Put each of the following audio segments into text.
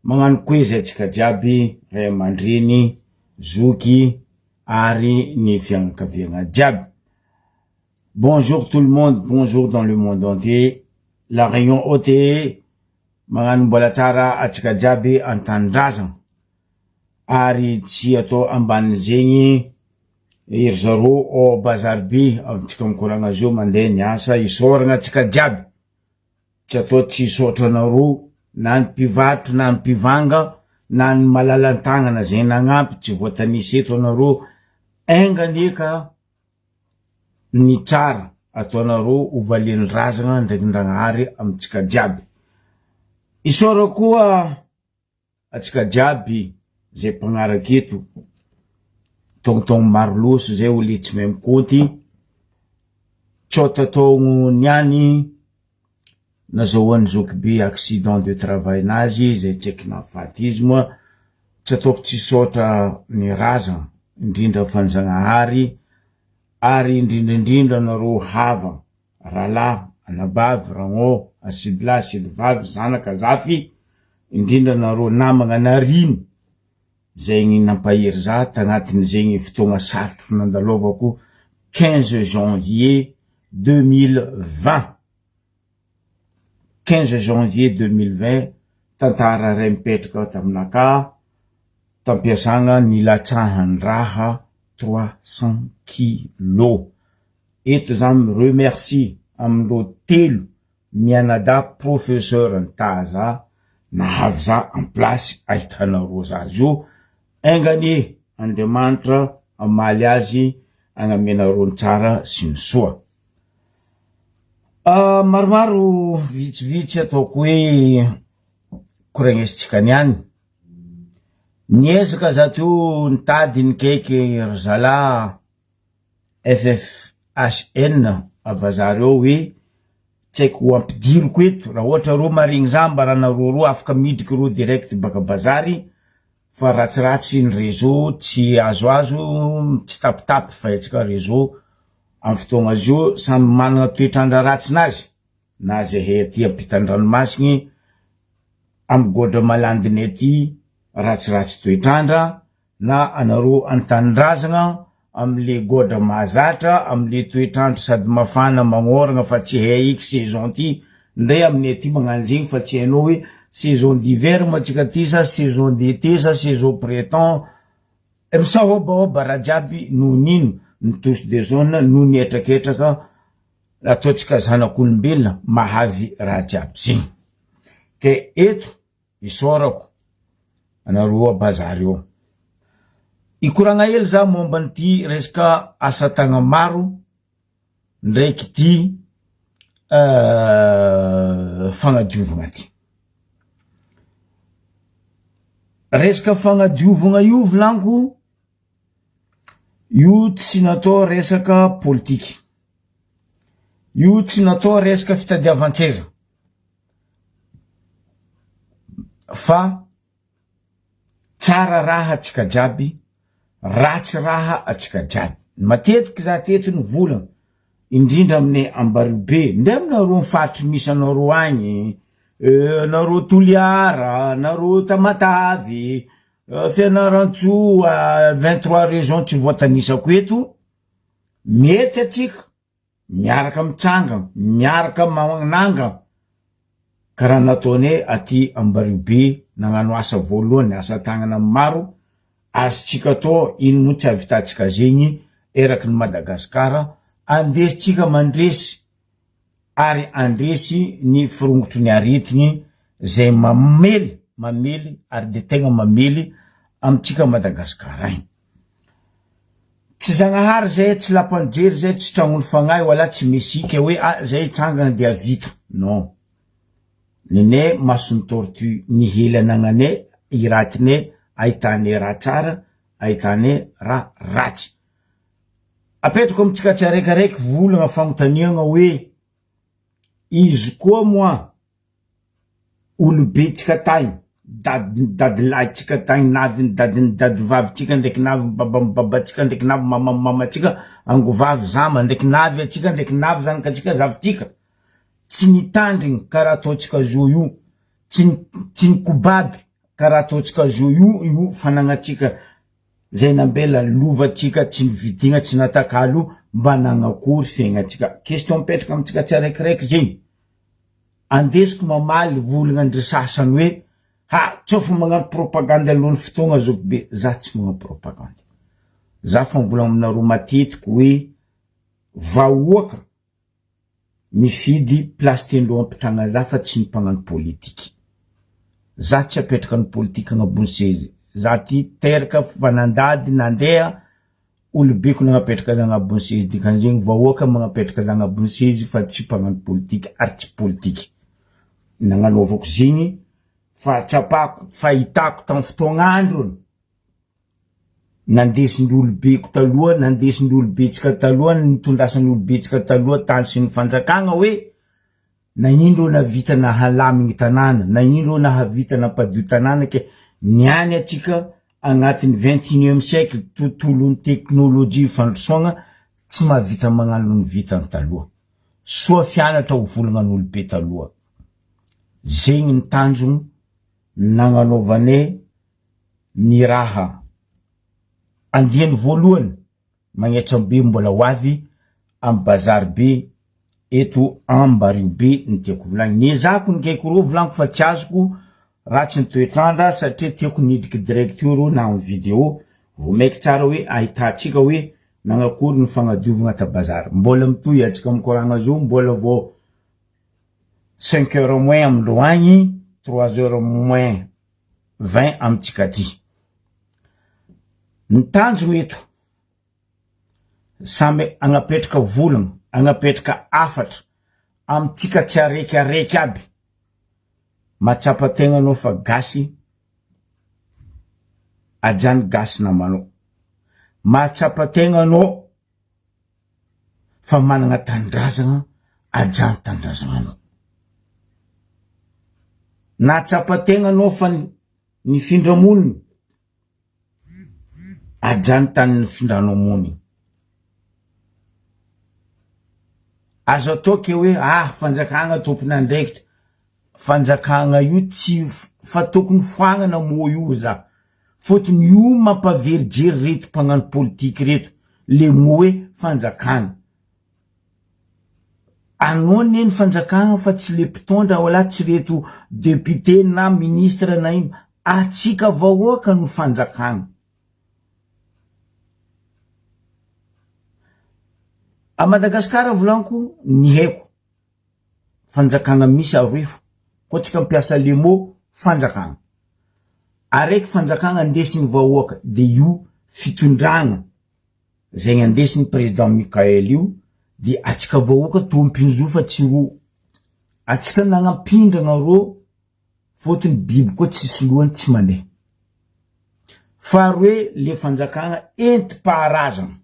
Magnano quiz atsika jiaby, ray aman-dreny, zoky, ary ny fianakaviagna jiaby. Bonjour tout le monde, bonjour dans le monde entier. La rayon OTE, magnano mbola tsara atsika jiaby an-tanindrazana. Ary tsy atao ambany zegny, iry zaro o bazarby, atsika mikoragna zo mandeha niasa, isoragna atsika jiaby. Tsy atao tsy isotra anaro, na ny mpivarotra na ny mpivanga, na ny malalan-tagnana zegny nagnampy, tsy voatanisy eto anaro. Enganeka ny tsara ataonaro ovalian'ny razana ndraiky ndragnahary amitsika jiaby. Isora koa atsika jiaby zay mpagnaraky eto, tongtong maro loso zay oli tsy mahay mikonty, tsota togno niany nazahoan'ny zokibe accident de travail nazy zay tsy haiko nahafaty izy moa, tsy ataoko tsy sotra ny razana indrindra fanjanahary, ary indrindrindrindra naro hava, rala, anabavy, ragno, asidila, asidivavy, zanaka, zafy, indrindra naro namagna nariny, zay ny nampahery za tagnatin' zegny fotoagna sarotro nandalovako 15 janvier 2020. 15 janvier 2020, tantara ray mipetraka taminaka, tampiasagna ny latsahan-draha 300 kilo. Eto zany remercie amindro telo mianada professeur ntaza nahavy za en place ahitanaro zazy io. Engany Andriamanitra amaly azy agnamenaro ny tsara sy ny soa. Maromaro vitsivitsy ataoko hoe koregnesitsika niany. Niezaka za teo nitady nikaiky zala FFHN a bazary eo hoe tsy haiko ampidiriko eto raha ohatra ro marigny za mba raha naroro afaka midriky ro direct baka bazary, fa ratsiratsy ny réseau tsy azoazo, tsy tapitapy fa etsika réseau amin'ny fotoagna zio samy manana toetrandra ratsy nazy, na zay aty ampitan-dranomasigny amy godra malandiny aty ratsiratsy toetrandra, na anaro an-tanindrazana amle godra mahazatra amle toetrandro sady mafana magnoragna fa tsy hay iky saison ty, ndray amin'ny aty magnano zegny fa tsy hainao hoe saison d'hiver matsika ty sa saison d'été sa saison printemps, misahobahoba raha jiaby no nino ny tous de zone no nietraketraka ataotsika zanak'olombelona mahavy raha jiaby zegny. Ke eto isorako anaroa bazary eo. Ikoragna hely za momba n'ty resaka asa tagna maro ndraiky ty fagnadiovagna ty. Resaka fagnadiovagna io volanko, io tsy natao resaka politiky, io tsy natao resaka fitadiavan-tseza, fa tsara raha atsika jiaby, ratsy raha atsika jiaby. Matetiky za teto ny volagna indrindra amin'ny Ambaribe, ndre aminareo mifaritry misy anareo agny, nareo Toliara, nareo Tamatavy, Fianarantsoa, 23 régions tsy voatanisako eto, mety atsika miaraka mitsanga, miaraka magnanga karaha nataone aty Ambaribe nagnano asa voalohany, asa tagnana maro, azontsika atao ino moa tsy ahavitatsika zegny eraky ny Madagasikara, andesitsika mandresy ary andresy ny firongotro ny aretigny zay mamely ary de tegna mamely amitsika Madagasikara agny. Tsy zagnahary zay, tsy lapanjery zay, tsy tragnony fagnahy wala tsy mesika hoe zay tsangana dia vita, non. Nene masony tortue ny hely anagnane iratine ahitane raha tsara, ahitane raha ratsy. Apetrako amitsika tsaraikaraiky volagna fagnontaniagna hoe izy koa moa olobe tsika tagny, dadilahy tsika tagny, navy dadivavy tsika ndraiky navy baba tsika ndraiky navy mama tsika, angovavy zama ndraiky navy atsika ndraiky navy zanaka tsika zavy tsika, tsy nitandrigny karaha ataotsika zo io, tsy nikobaby karatotsika zo io fanagnatsika zay nambela lovatsika tsy nividigna tsy natakalo mba nagnakory fiaignatsika. Question mipetraka amitsika tsaraikiraiky zegny. Andesiko mamaly volagna andresasany hoe tsofo magnano propagande alohany fotoagna zao be. Za tsy magnano propagande. Za fa mivolagna aminareo matetiky hoe vahoaka mifidy place tendro ampitragna za fa tsy nimpagnano politiky. Za tsy apetraka ny politiky agnabony sezy. Za ty teraka fanandady nandeha olobeko nagnapetraka za agnabony sezy. Dikan'izegny vahoaka magnapetraka za agnabony sezy fa tsy mpagnano politiky ary tsy politiky. Nagnanaovako zegny fa tsapako fahitako tamy fotoagn'andro nandesin'olobeko taloha, nandesin'olobetsika taloha, nitondrasan'olobetsika taloha tany sy ny fanjakagna hoe nagnindro navita nahalamigny tanàna, nagnindro nahavita nampadio tanàna ke niany atsika agnatin'ny 21e siècle tontolon'ny teknôlôjia fandrosoagna tsy mahavita magnano ny vitany taloha. Soa fianatra ho volagnagn'olobe taloha. Zegny ny tanjogny nagnanaovane ny raha andiany voalohany magnetsambe mbola hoavy amy bazary be eto Ambario be ny tiako volagny. Ny zako nikaiko ro volagny fa tsy azoko ratsy ny toetrandra satria tiako nidriky directeur na amy video vomaiky tsara hoe ahitatsika hoe nagnakory ny fagnadiovagna ta bazary. Mbola mitoy atsika mikoragna zo mbola vo 5 heures moins amindroagny 3 heures moins 20 amitsika ty. Ny tanjogny eto samby agnapetraka volagna, agnapetraka afatra amitsika tsy araiky aby. Matsapa tegna anao fa gasy ajany gasy namanao. Matsapa tegna anao fa managna tandrazagna ajany tandrazagna anao. Natsapa tegna anao fa nifindra moniny ajany tany nifindranao moniny. Azo atao ke hoe fanjakagna tompony andraikitra. Fanjakagna io tsy fa tokony foagnana mo io za. Fotony io mampaverijery reto mpagnano politiky reto. Le mo hoe fanjakagna. Anao neny fanjakagna fa tsy le mpitondra wala tsy reto député na ministre na ino. Atsika vahoaka no fanjakagna. A Madagasikara volanko ny haiko fanjakagna misy aroefo. Ko tsika mpiasa le mot fanjakagna. Araiky fanjakagna andesigny vahoaka de io fitondragna zegny andesigny président Mikael io de atsika vahoaka tompiny zo fa tsy ro. Atsika nagnampindragna ro fotony biby ko tsisy lohany tsy mandeha. Faharoe le fanjakagna enti-paharazana.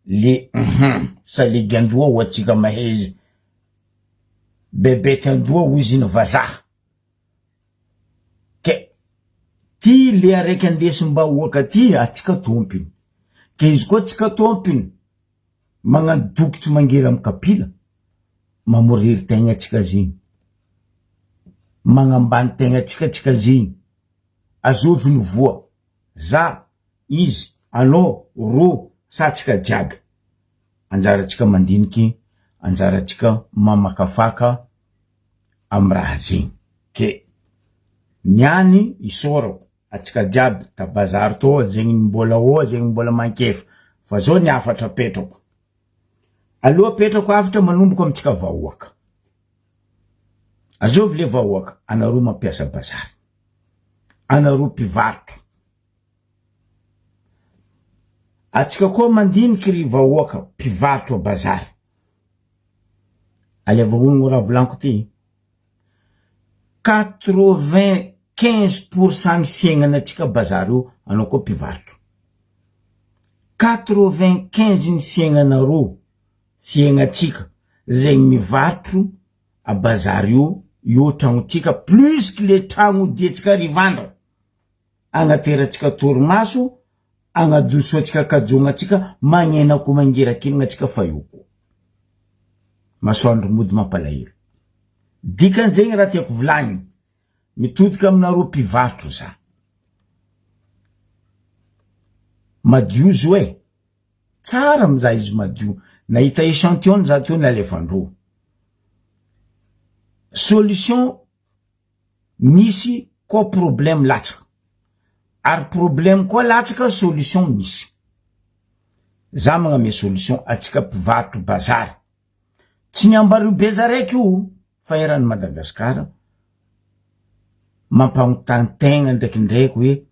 Le sa le gandoa ho atsika mahezy bebety andoa oiziny vazaha. Ke ty le araiky andesigny vahoaka ty atsika tompiny. Ke izy koa tsika tompiny magnano dokitsy mangery amy kapila mamoriry tegna atsika zegny. Magnambany tegna atsika zegny. Azoviny voa. Za, izy, anao, ro, sa atsika jiaby. Anjara atsika mandiniky, anjara atsika mamakafaka amy raha zegny. Ke niany isorako atsika jiaby ta bazary to zegny mbola oa zegny mbola mankefa. Fa zao ni afatra petrako. Aloha petrako afatra manomboko amitsika vahoaka. Azovy le vahoaka, anaro mampiasa bazary. Anaro mpivarotra. Atsika koa mandiniky ry vahoaka mpivarotra bazary. Alevagnono raha volanko ty. 95% ny fiaignanatsika bazary io anao koa mpivarotra. 95 ny fiaignanaro fiaignatsika zegny mivarotro a bazary io tragnotsika plus que le tragno dietsika rivandra. Agnateratsika torimaso, agnadosoatsika kajongatsika, magnena ko mangerakinagna atsika fa io ko. Masoandro mody mampalahelo. Dikan'izegny raha tiako volagny. mitodika aminareo mpivarotra za. Madio zo e. Tsara mizaha izy madio. Nahita échantillon za teo nalefandro. Solution misy koa problème latsaka. Ary problème koa latsaka solution misy. Za magname solution atsika mpivarotra bazary. Tsy niambario bezaraiky io fa eran'ny Madagasikara mampanontany-tegna ndraikindraiky hoe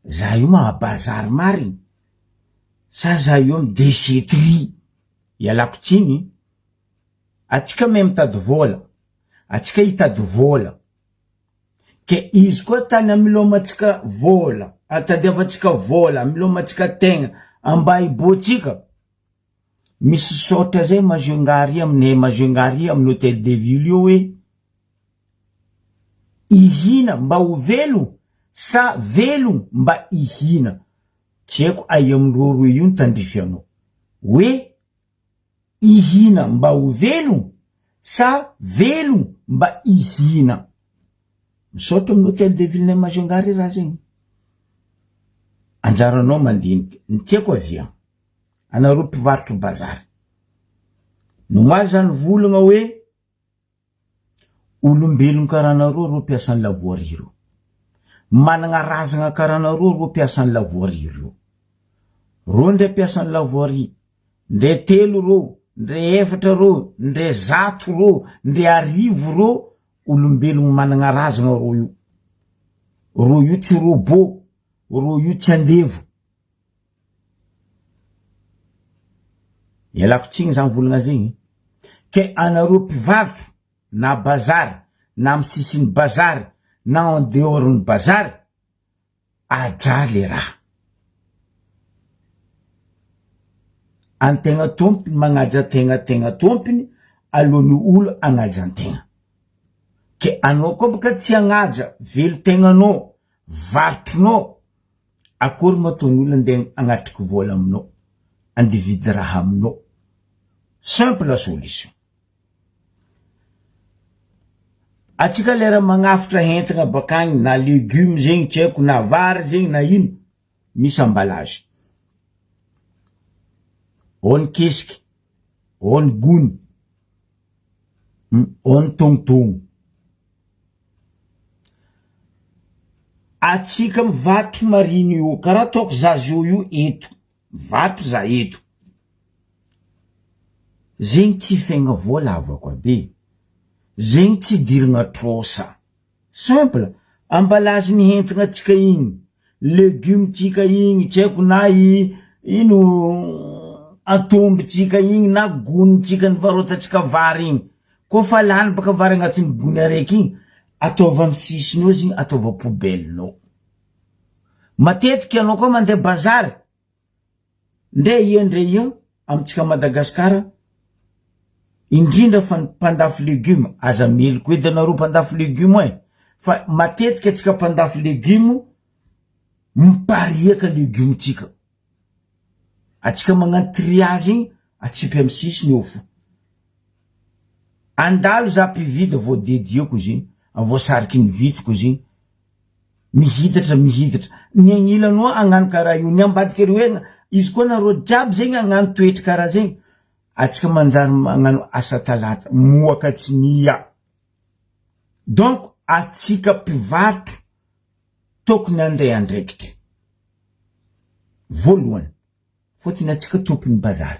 za io mahabazary mariny sa za io amy déchetterie. Ialako tsiny atsika me mitady vola, atsika hitady vola ke izy koa tany amilomatsika vola, atadiavatsika vola amilomatsika tegna amba hiboatsika. Misy sotra zay mazongary aminay mazongary amin'ny hôtel de ville io hoe ihina mba ho velo sa velo mba ihina. Tsy haiko ai amindreo io nitandrifianao hoe ihina mba ho velo sa velo mba ihina. Misaotra amin'ny hôtel de ville nay mazongary raha zegny. Anjaranao mandinika ny tiako avia anareo mpivarotra bazary. Nomaly zany volagna hoe olombelon karanareo ro mpiasan'ny lavoarie ro. Managna razagna karanareo ro mpiasan'ny lavoarie ro. Ro ndre mpiasan'ny lavoarie, ndre 3 ro, ndre 4 ro, ndre 100 ro, ndre 1000 ro, olombelon managna razagna ro io. Ro io tsy robot, ro io tsy andevo. Ialako tsigny zany volagna zegny. Ke anareo mpivarotra na bazary, na amy sisin'ny bazary, na en dehors-ny bazary, ajaly raha. Antegna tompony magnaja tegna tompony alony olo agnaja antegna. Ke anao koa baka tsy agnaja velo tegnanao, varotronao, akory mataony olo andeha agnatriky vola aminao, andividy raha aminao. Simple la solution. Atsika lera magnafitra entagna bakagny na légumes zegny tsy haiko na vary zegny na ino, misy emballage. On kesiky, on gony, on tongtong. Atsika mivarotra mariny io, karaha ataoko za zo io eto, mivarotra za eto. Zegny tsy fegna vola avako abe. Zegny tsy dirigna trosa. Simple. Emballage ny entagna tsika igny, légumes tsika igny, tsy haiko na ino atomby tsika igny na gony tsika nivarotatsika vary igny. Ko fa lany baka vary agnatin'ny gony araiky igny, ataova amy sisinao zegny, ataova poubelle-nao. Matetiky anao koa mandeha bazary, ndre ia amitsika Madagasikara, indrindra fa mpandafo légume, aza meloko edy anareo mpandafo légume e. Fa matetika atsika mpandafo légume mipariaka légume tsika. Atsika magnano triage igny, atsipy amy sisiny eo fo. Andalo za mpividy vo dedioko zegny, vo sariky ny vitiko zegny, mihitatra. Ny agnilanao agnano karaha io, ny ambadika hoe izy koa nareo jiaby zegny agnano toetry karaha zegny, atsika manjary magnano asa talata, moaka tsy nia. Donc, atsika mpivarotra tokony andray andraikitry. Voalohany, fotony atsika tompony bazary.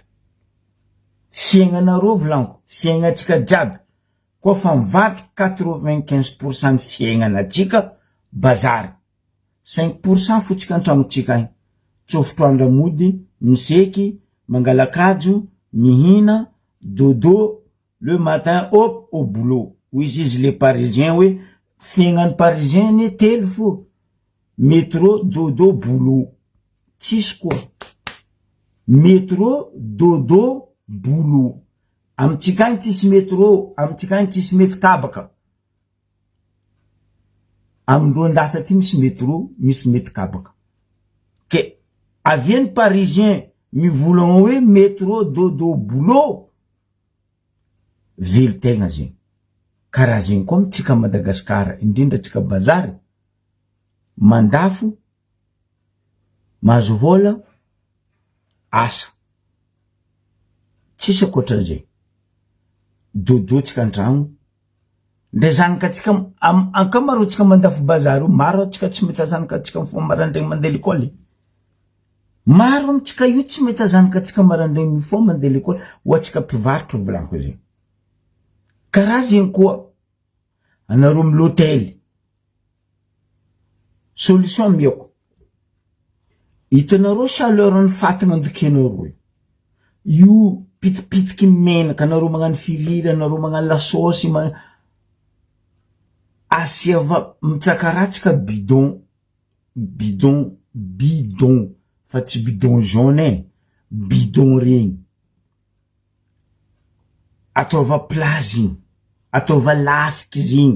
Fiaignanareo volaniko, fiaignatsika jiaby, koa fa mivarotra 95% ny fiaignanatsika bazary. 5% fotsika antragnotsika agny. Tsofotro andramody, miseky, mangalakajo, mihina, dodo, le matin, hop, au boulot. Oui, disent les Parisiens, oui. Fiaignan'ny Parisien ni telo fo. Métro, dodo, boulot. Tsisy koa. Métro, dodo, boulot. Amitsika agny tsisy métro, amitsika agny tsisy mety kabaka. Amindreo andafa aty misy métro, misy mety kabaka. Ke avien'ny Parisien mivolagna hoe métro, dodo, boulot, velo tegna zegny. karazin kom tsika Madagasikara indrindra tsika bazary mandafo mahazo vola asa tsisy akoatran'izay dodotsika antragno nde zanaka tsika ankamaroa tsika mandafo bazary maro atsika tsy mety zanaka tsika mifoha marandregny mandeha l'école maro amitsika io tsy mety zanaka tsika marandregny mifoha mandeha l'école ho atsika mpivarotro volanko zay karaha zegny koa anareo amy l'hôtel solution miako hitanareo chaleur ny fatagna andokenareo io pitipitiky menaka anareo magnano firira anareo magnano lasosy asiava mitsakaratsika bidon fa tsy bidon jaune bidon regny ataova plazy igny ataova lafiky zigny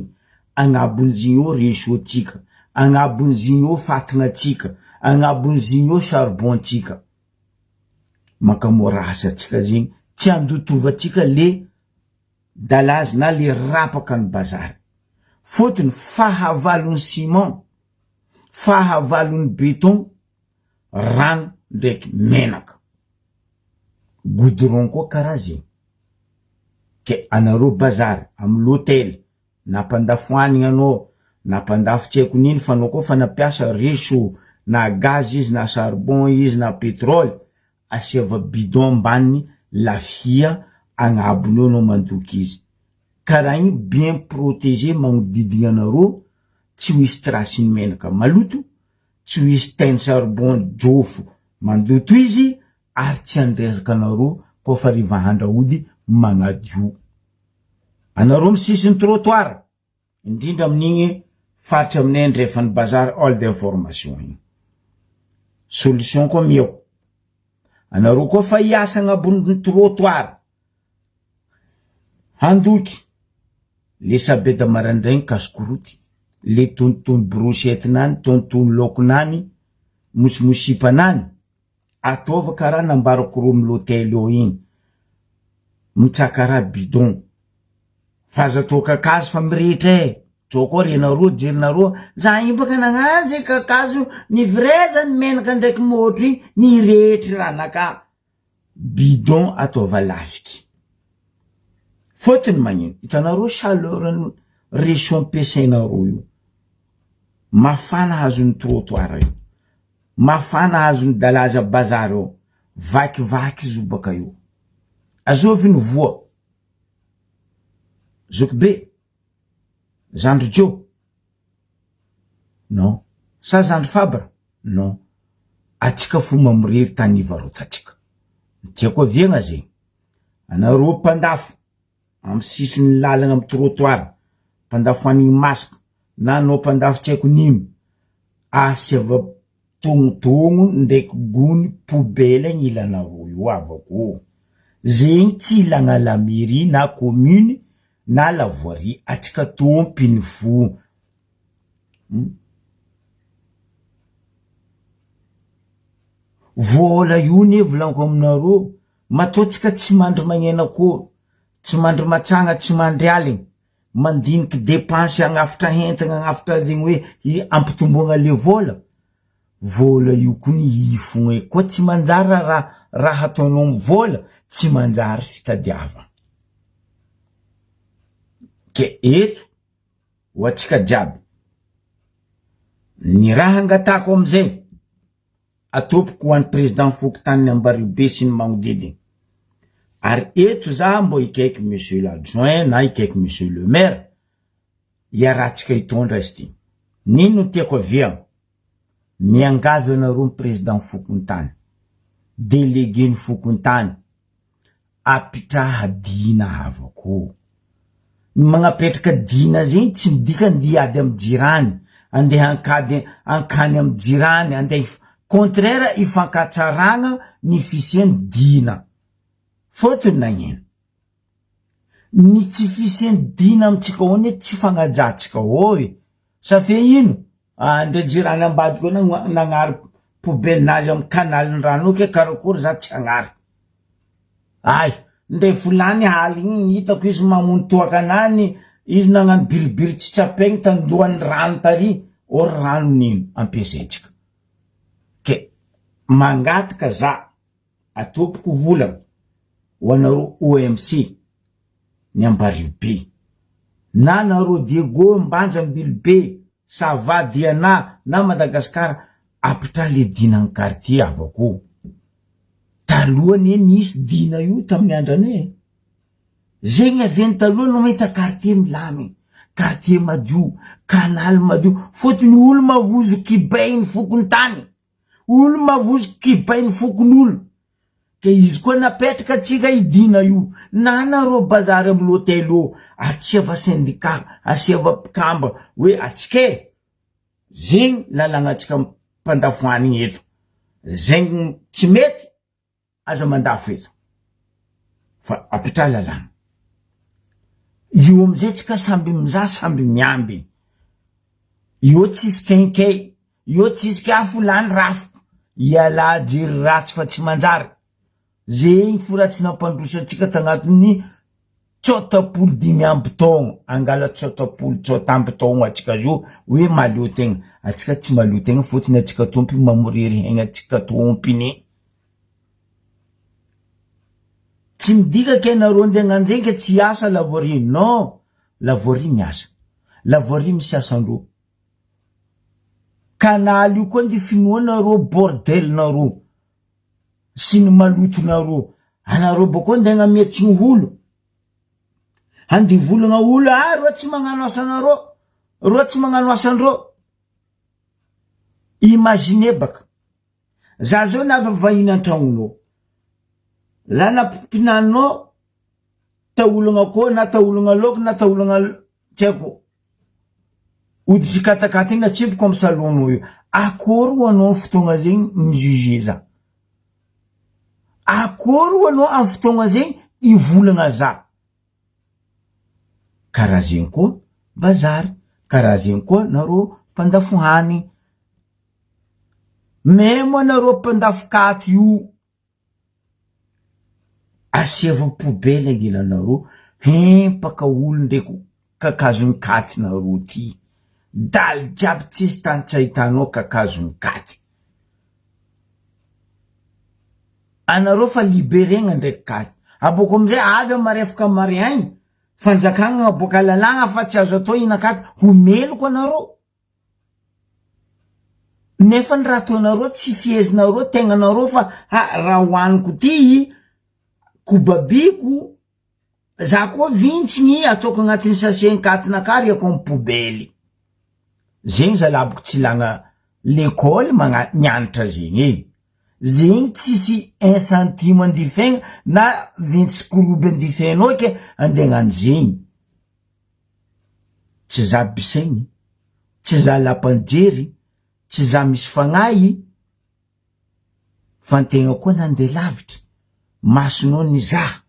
agnabon'zigny eo resotsika agnabon'zigny eo fatagnatsika agnabon'zigny eo charbontsika makamorasa atsika zegny tsy andotovatsika le dalazy na le rapaka ny bazary fotony fahavalon'ny ciment fahavalon'ny béton rano ndraiky menaka goudron koa karaha zegny ke anareo bazary amy l'hôtel na mpandafoanigny anao na mpandafo tsy haiko niny fa anao koa fa napiasa réchaud na gaz izy na charbon izy na pétrole asiava bidon ambaniny lafia agnabony eo anao mandoky izy karaha igny bien protégé magnodidigny anareo tsy ho isy trasiny menaka maloto tsy ho isy tainy charbon jofo mandoto izy ary tsy andresaka anareo koa fa riva handrahody magnadio anareo misisiny trottoir indrindra amin'igny faritra aminay andrefany bazary hall d'information igny solution koa miao anareo koa fa hiasa agnabon'ny trottoir handoky le sabeda marandraigny kasikoroty le tonotony brochette nany tonotony loko nany mosimosipa nany ataova karaha nambarako ro amy l'hôtel eo igny mitsakara bidon faza to kakazo fa mirehitra tsoko renareo jerinareo za igny baka nagnanjy kakazo ny vrezany menaka ndraiky motro igny ny rehetry ranaka bidon ataova lafiky fotony magnino hitanareo chaleur réchaud ampiasainareo io mafana hazon'ny trottoir io mafana hazon'ny dalaza bazary io vakivaky zo baka io azoviny voa zokibe zandro jo non sa zandro fabra non atsika fo mamiriry tany ivarotatsika tiako aviagna zegny anareo mpandafo amy sisiny lalagna amy trottoir mpandafo anigny masaka na anao mpandafo tsy haiko nimy asiava tognotono ndraiky gony poubelle igny ilanareo io avako zegny tsy ilagna la mairie na commune na la voirie atsika tompiny fo vola io ne volanko aminareo matoatsika tsy mandry magnena ko tsy mandry matsagna tsy mandry aligny mandiniky dépense agnafitra hentagna agnafitra zegny hoe ampitomboagna le vola io koa ny ifogna koa tsy manjary raha ataonao amy vola tsy manjary fitadiava ke eto ho atsika jiaby ny raha angatako amizay atopoko ho an'ny président Fokontany Ambaribe sy ny magnodidiny ary eto za mbo ikaiky monsieur l'adjoint na ikaiky monsieur le maire iaratsika hitondra izy ty nino tiako aviagna miangavy anareo ny président Fokontany délégué ny Fokontany apitraha dina avako magnapetraka dina zegny tsy midika andeha ady amy jirany andeha ankany amy jirany andeha contraire ifankatsarana ny fisiany dina fotony nagnino ny tsy fisiany dina amitsika one tsy fagnajatsika oe safe ino andre jirany ambadiko nagnary poubelle nazy amy kanalin'ny rano ke karakory za tsy agnary ay ndre fulany haly igny hitako izy mamono toaka anany izy nagnano biribiry tsy tsapegny tandohan'ny rano tary or rano nino ampiasaitsika ke mangataka za atopoko volagna ho anareo OMC ny Ambarilo be na nareo Diego Mbanjambilo be Savadiana na Madagasikara apitra le dinan'ny quartier avako talohany nisy dina io tamin'ny andrane zegny aveny taloha no mahita quartier milamy quartier madio canal madio fotony olo mavozo kibainy fokony tany olo mavozo kibainy fokon'olo ke izy koa napetraka atsika idina io na nareo bazary amy l'hôtel o atsiava syndicat asiava mpikamba hoe atsike zegny lalagna atsika mpandafoanigny eto zegny tsy mety aza mandafo eto fa apitra lalagna io amizay tsika samby miza samby miamby io tsisy kenkey io tsisy kafo lany rafo iala jery ratsy fa tsy manjary zegny foratsy nampandroso atsika tagnatin'ny 35 amby taogno angala 35 taogno atsika io hoe malio tegna atsika tsy malio tegna fotony atsika tompo mamoriry hegna atsika tompiny tsy midika ke nareo andeha nzegny ke tsy asa lavory non lavory miasa lavory misy asandro canal io koa ndi finoanareo bordel nareo sy ny maloto nareo anareo boko andeha namiatsigny holo andi volagna olo ro tsy magnano asanareo ro tsy magnano asandreo imagine baka za zao navavahina antragnonao za nampinanao taolagna ko na taolagna loko na taolagna tseko oditry katakata iny atsipoko amy salonao io akory ho anao fotoagna zegny mijuge za akory ho anao amy fotoagna zegny ivolagna za karaha zegny koa bazary karaha zegny koa nareo mpandafo hany memo anareo mpandafo katy io asiava poubelle angelanareo hempaka olo ndraiky kakazony katy nareo ty daly jiaby tsisy tany tsy ahitanao kakazony katy anareo fa liberegna ndraiky katy aboko amizay avy amarefaka mariaigny fanjakagna aboka lalagna fa tsy azo atao inakaty ho meloko anareo nefa ny raha ataonareo tsy fiezinareo tegnanareo fa raha hoaniko ty kobabiko za koa vintsiny ataoko agnatin'ny sachet katinakary ako amy poubelle zegny zalaboko tsy lagna l'école mianatra zegny zegny tsisy 1 centime andifegna na 20 koroby andifegnao ke andegnano zegny tsy za bisaigny tsy za lapanjery tsy za misy fagnahy fa antegna koa nandeha lavitra masonao nizaha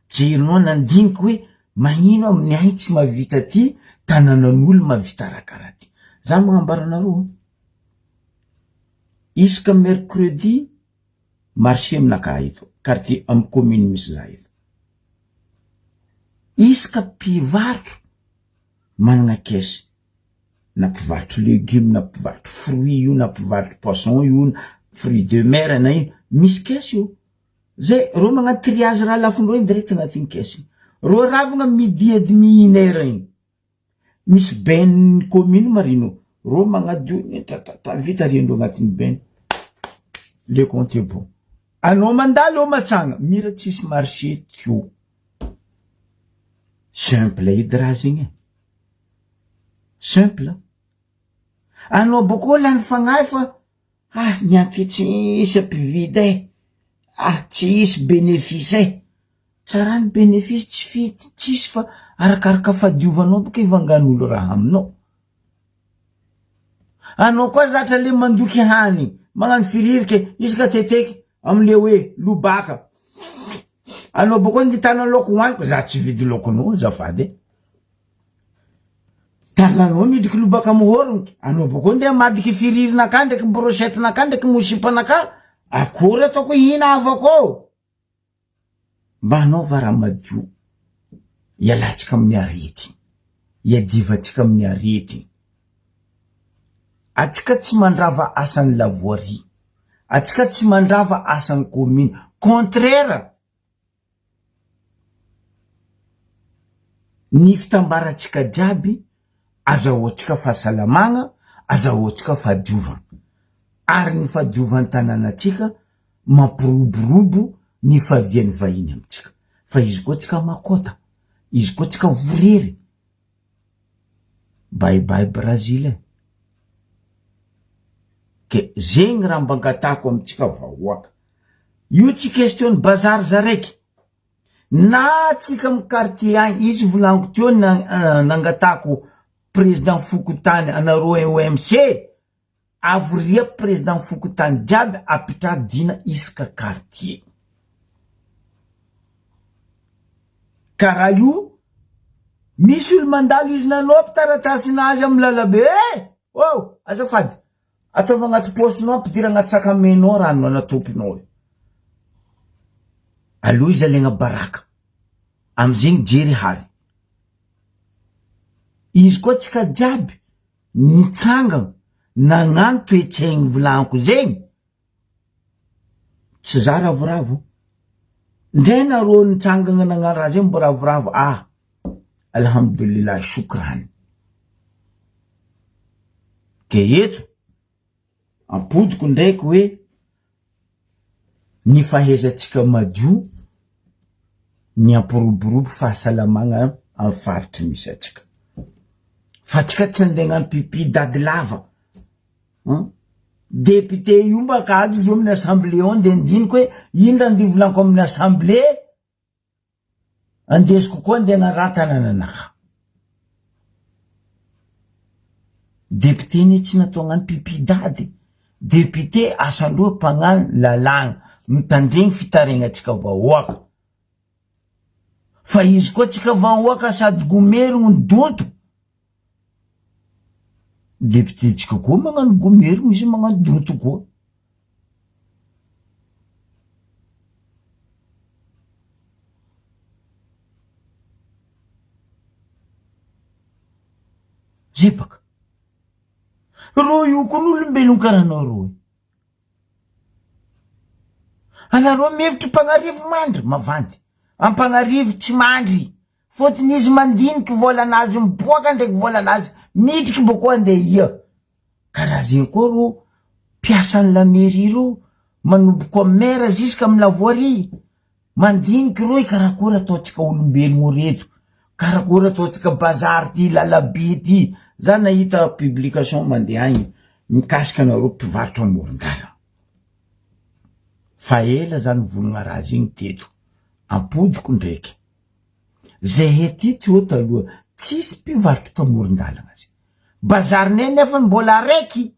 jerinao nandiniky hoe magnino amin'ny ahy tsy mavita ty tananan'olo mavita rakaraha ty za magnambaranareo isaka mercredi marché aminaka eto quartier amy commune misy za eto isaka mpivarotro managna kesy na mpivarotro légume na mpivarotro fruit io na mpivarotro poisson io na fruit de mer na ino misy kesy io zay ro magnano triage raha lafindreo iny direct agnatin'ny kesy ro ravagna midi et demi 1 heure iny misy ben commune marino ro magnadio vita riendreo agnatin'ny ben le compte est bon anao mandalo o matsagna mira tsisy marché tio simple edy raha zegny simple anao boko lany fagnahy fa nianty tsisy ampividy tsisy bénéfice tsara ny bénéfice tsy fity tsisy fa arakaraka fadiovanao boka ivangan'olo raha aminao anao koa zatra le mandoky hany magnano firirike isaka teteky amle hoe lobaka anao boko nditana loko hoaniko za tsy vidy lokonao zafady tagnanao midriky lobaka mohoroniky anao boko ndeha madiky firirinaka ndraiky brochettenaka ndraiky mosipanaka akory ataoko hina avako mba anaova raha madio ialatsika amin'ny arety iadivatsika amin'ny arety. Atsika tsy mandrava asan'ny lavoirie, atsika tsy mandrava asan'ny commune, contraire. Ny fitambaratsika jiaby azahoatsika fahasalamagna, azahoatsika fahadiovana, ary ny fahadiovan'ny tanànatsika mampiroborobo ny fahavian'ny vahiny amitsika. Fa izy koa tsika makota, izy koa tsika vorery, bye bye Brazil. Ke zegny raha mbangatako amitsika vahoaka. Io tsy question bazary zaraiky. Na tsika amin'ny quartier agny, izy volaniko teo nangatako président Fokotany anareo OMC, avoria président Fokotany jiaby apitradina isaka quartier. Karaha io misy olo mandalo izy nanao taratasinazy amin'ny lalabe, oh azafady, ataova agnaty posinao ampidira agnaty sakamenao rano anatopinao. Aloha izy alegna baraka, amizegny jery havy. Izy koa tsika jiaby nitsangana nagnano toetsaigny volaniko zegny, tsy za ravoravo. Ndray nareo nitsangana nagnano raha zegny mbo ravoravo, alhamdulillah, shukrani. Ke eto ampodiko ndraiky hoe ny fahaizantsika madio ny ampiroborobo fahasalamagna amin'ny faritry misy atsika. Fa tsika tsy andeha hagnano pipi dady lava. Député io mbaka izy io amin'ny assemblée ao de ndiniko hoe indra andeha volaniko amin'ny assemblée, andesiko koa andeha hagnaraha tanànanaka. Député ny tsy natao hagnano pipi dady. Député asandreo mpagnano lalagna, mitandregny fitaregnatsika vahoaka. Fa izy koa tsika vahoaka sady gomerogno ny donto, député tsika koa magnano gomerogno, izy magnano donto koa. Zepaka ro io koa n'olombelogno karahanao ro. Anareo mihevitry mpagnarivo mandry mavandy, ampagnarivo tsy mandry, fotony izy mandiniky volanazy miboaka ndraiky volanazy midriky boko andeha ia. Karaha zegny koa ro mpiasan'ny la mairie ro manomboka amin'ny maire ziska amin'ny lavoirie, mandiniky ro ikarakory ataotsika olombelogno reto, karakory ataotsika bazary ty, lalabe ty. Za nahita publication mandeha agny mikasika anareo mpivarotra amoron-dàlana. Fa ela zany volagna raha zegny teto, ampodiko ndraiky. Zay ety teo taloha tsisy mpivarotra tamoron-dàlana zay. Bazarinay nefa mbola raiky.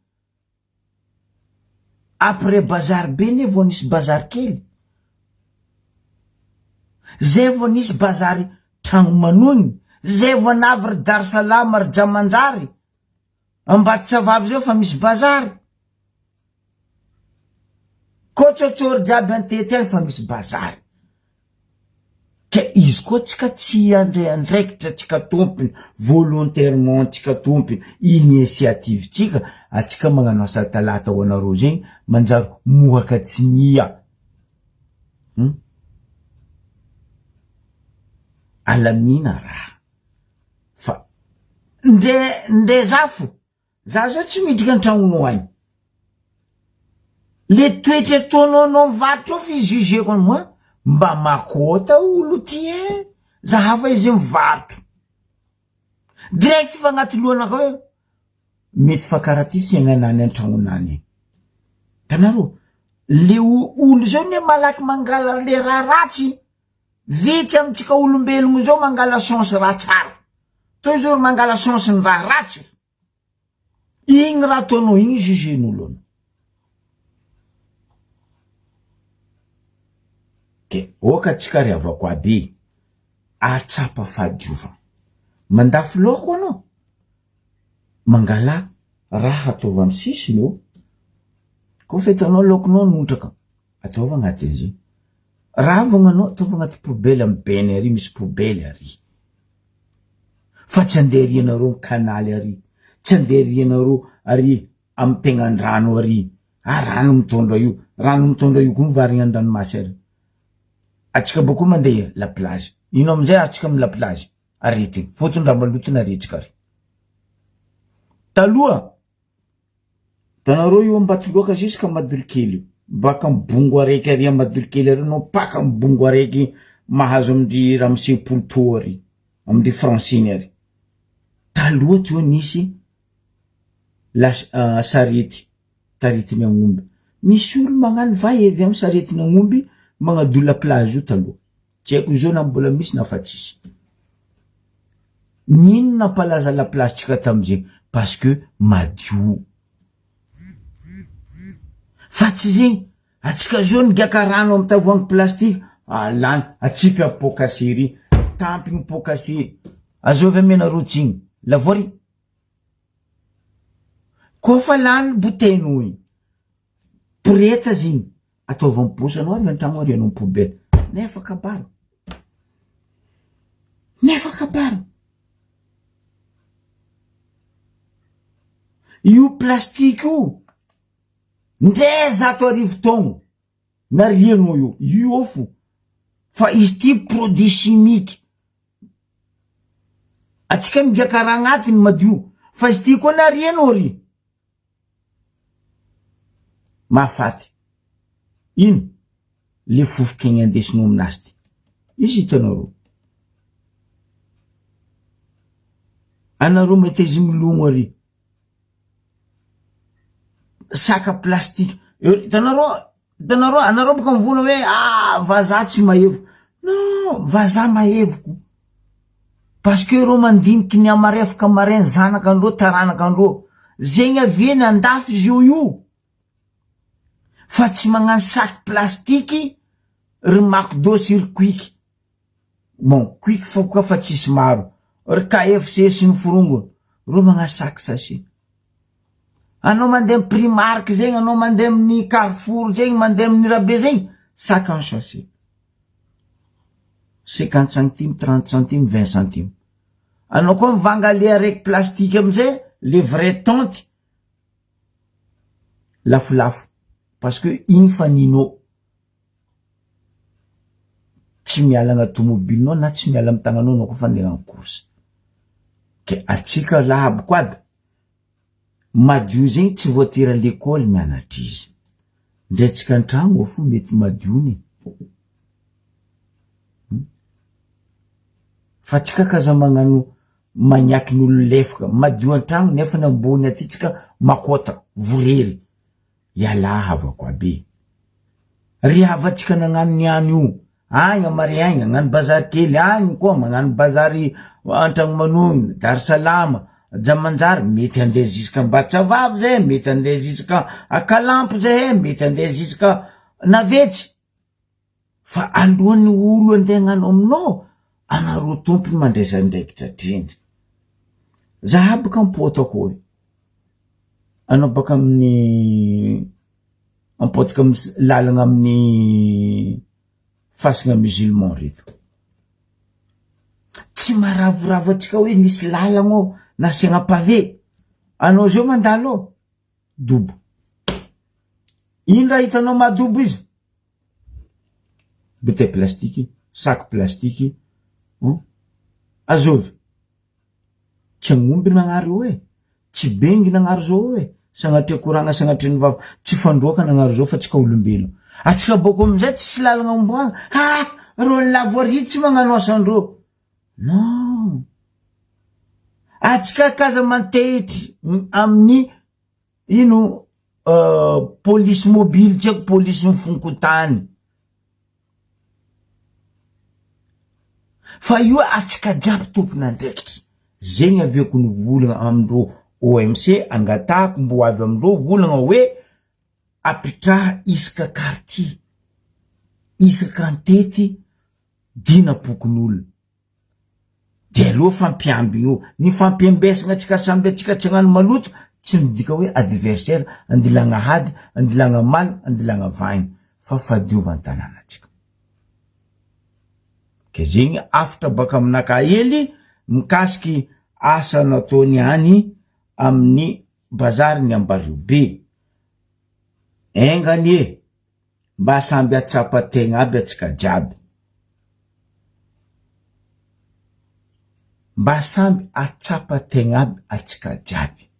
Après bazary be ne vao nisy bazary kely. Zay vao nisy bazary tragno manogny, zay vao navy ry Darsalama ry Jamanjary, Ambatitsavavy zao fa misy bazary. Kotsotsory jiaby antety fa misy bazary. Ke izy koa tsika tsy andraikitra tsika tompony, volontairement tsika tompony, initiative tsika, atsika magnano asa talata ho anareo zegny, manjary mohaka tsinia. Alamina raha. Fa nde zafo, za zao tsy midika an-tragnonao agny. Le toetra ataonao mivarotra fi jugeko any moi, mba makota olo ty zahafa izy mivarotra. Direct fa agnaty lohanaka hoe mety fa karaha ty fiaignanany an-tragnonany. Tanaro, le olo zao ne malaky mangala le raha ratsy, vitsy amitsika olombelogno zao mangala chance raha tsara. Toy zao mangala chance ny raha ratsy. Igny raha ataonao igny jugen'olo. Ke oka tsika ry havako aby, atsapa fahadiovana. Mandafy loko anao, mangala raha ataova amin'ny sisiny eo. Koa fa hitanao lokonao nontraka, ataova agnaty izy. Raha vonanao ataova agnaty poubelle amin'ny beny ary, misy poubelle ary. fa tsy anderianareo kanaly ary, tsy anderianareo ary am tegnandrano ary. Rano mitondra io koa varigna an-dranomasy ary. Atsika boko mandeha la plage. Ino amizay atsika amy la plage arety. Fotondra malotona aretsika ary. Taloha tanareo io ambatoloaka jusqu'à Madolokely. Baka mbongo araiky ary Madolokely ary no paka mbongo araiky mahazo amindry Ramsepolto ary, amindry Francine ary. Taloha teo nisy sarety, taretiny agn'omby. Misy olo magnano vai evy amy saretiny agn'omby magnadola plage io taloha. Tsy haiko zao na mbola misy na fa tsisy. Nino nampalaza la plage tsika tamizay? Parce que madio. Fa tsy zegny, atsika zao nigaka rano amy tavoangy plastique, lany, atsipy amy pokasery, tampiny pokasery. Azovy amena rotsiny, lavory. Kofa lany bouteille igny, poreta zigny, ataovy amy posy anao avy an-tragno ary anao poubelle. Nefa kabaro. Io plastique io, ndre 100 taogno nariagno io fo. Fa izy ty produit chimique. Atsika migaka raha agnatiny madio, fa izy ty koa nariagno ry. Mahafaty. Ino? Le fofoky igny andesinao aminazy ty. Izy hitanareo. Anareo mety izy milogno ary. Saka plastique. Anareo baka mivona hoe vazaha tsy mahevoko. Non, vazaha mahevoko. Parce que reo mandiniky ny amarefaka marainy zanakandreo, taranakandreo. Zegny aviany andafy izy io. Fa tsy magnano sac plastique ry McDo sur Quick. Bon, Quick foka fa tsisy maro. Ry KFC sy ny forongo. Reo magnano sac sachet. Anao mandeha amy Primark zegny, anao mandeha amin'ny Carrefour zegny, mandeha amin'ny Rabe zegny, sac en sachet. 50 centimes, 30 centimes, 20 centimes. Anao koa mivanga le araiky plastique amizay, le vrai tonty, lafolafo. Parce que igny fa ninao. Tsy miala agna tomobilinao na tsy miala amy tagnanao anao koa fa andeha amy course. Ke atsika lahabo aby. Madio zegny tsy voatery à l'école mianatra izy. Ndre atsika antragno fo mety madio ni. Fa tsika kaza magnano magnaky n'olo lefaka, madio antragno nefa nambony aty tsika makota, vorery. Iala havako abe. Ry havatsika nagnano niany io. Agny Mariaigna, agnano bazary kely, agny koa magnano bazary antragno manogny, Dar Salama, Jamanjary, mety andeha jusqu'à Mbatsavavy zay, mety andeha jusqu'à Akalampo zay, mety andeha jusqu'à Navetsy. Fa alohan'ny olo andeha agnano aminao, anareo tompony mandraisa andraikitra drindry. Zaha baka ampotako hoe. Anao baka amin'ny ampotaka amy lalagna amin'ny fasagna musulman reto. Tsy maravoravo atsika hoe nisy lalagna nasiagna pavé. Anao zao mandalo dobo. Ino raha hitanao madobo izy? Bouteille plastique, sac plastique. Azovy. Tsy agnomby nagnary hoe. Tsy bengy nagnary zao hoe. Sagnatria koragna, sagnatria ny vava. Tsy fandroaka nagnary zao fa tsika olombelo. Atsika boko amizay tsy lalagna omboagna. Ro lavoary tsy magnano asandreo. Non. Atsika kaza mantehitry amin'ny ino police mobile, tsy police mifonkotany. Fa io atsika jiaby tompony andraikitry. Zegny aveko ny volagna amindreo OMC angatahako mbo avy amindreo volagna hoe apitraha isaka quartier, isaka antety dinapokon'olo. De reo fampiamby io, ny fampiambesagna atsika samby atsika tsy agnano maloto, tsy midika hoe adversaire, andilagna hady, andilagna maly, andilagna vaigny, fa fadiovantanàna atsika. Ke zegny afatra baka aminaka hely mikasiky asa nataony any amin'ny bazary ny Ambaribe. Engany e, mba samby atsapa-tegna aby atsika jiaby. Mba samby atsapa-tegna aby atsika jiaby.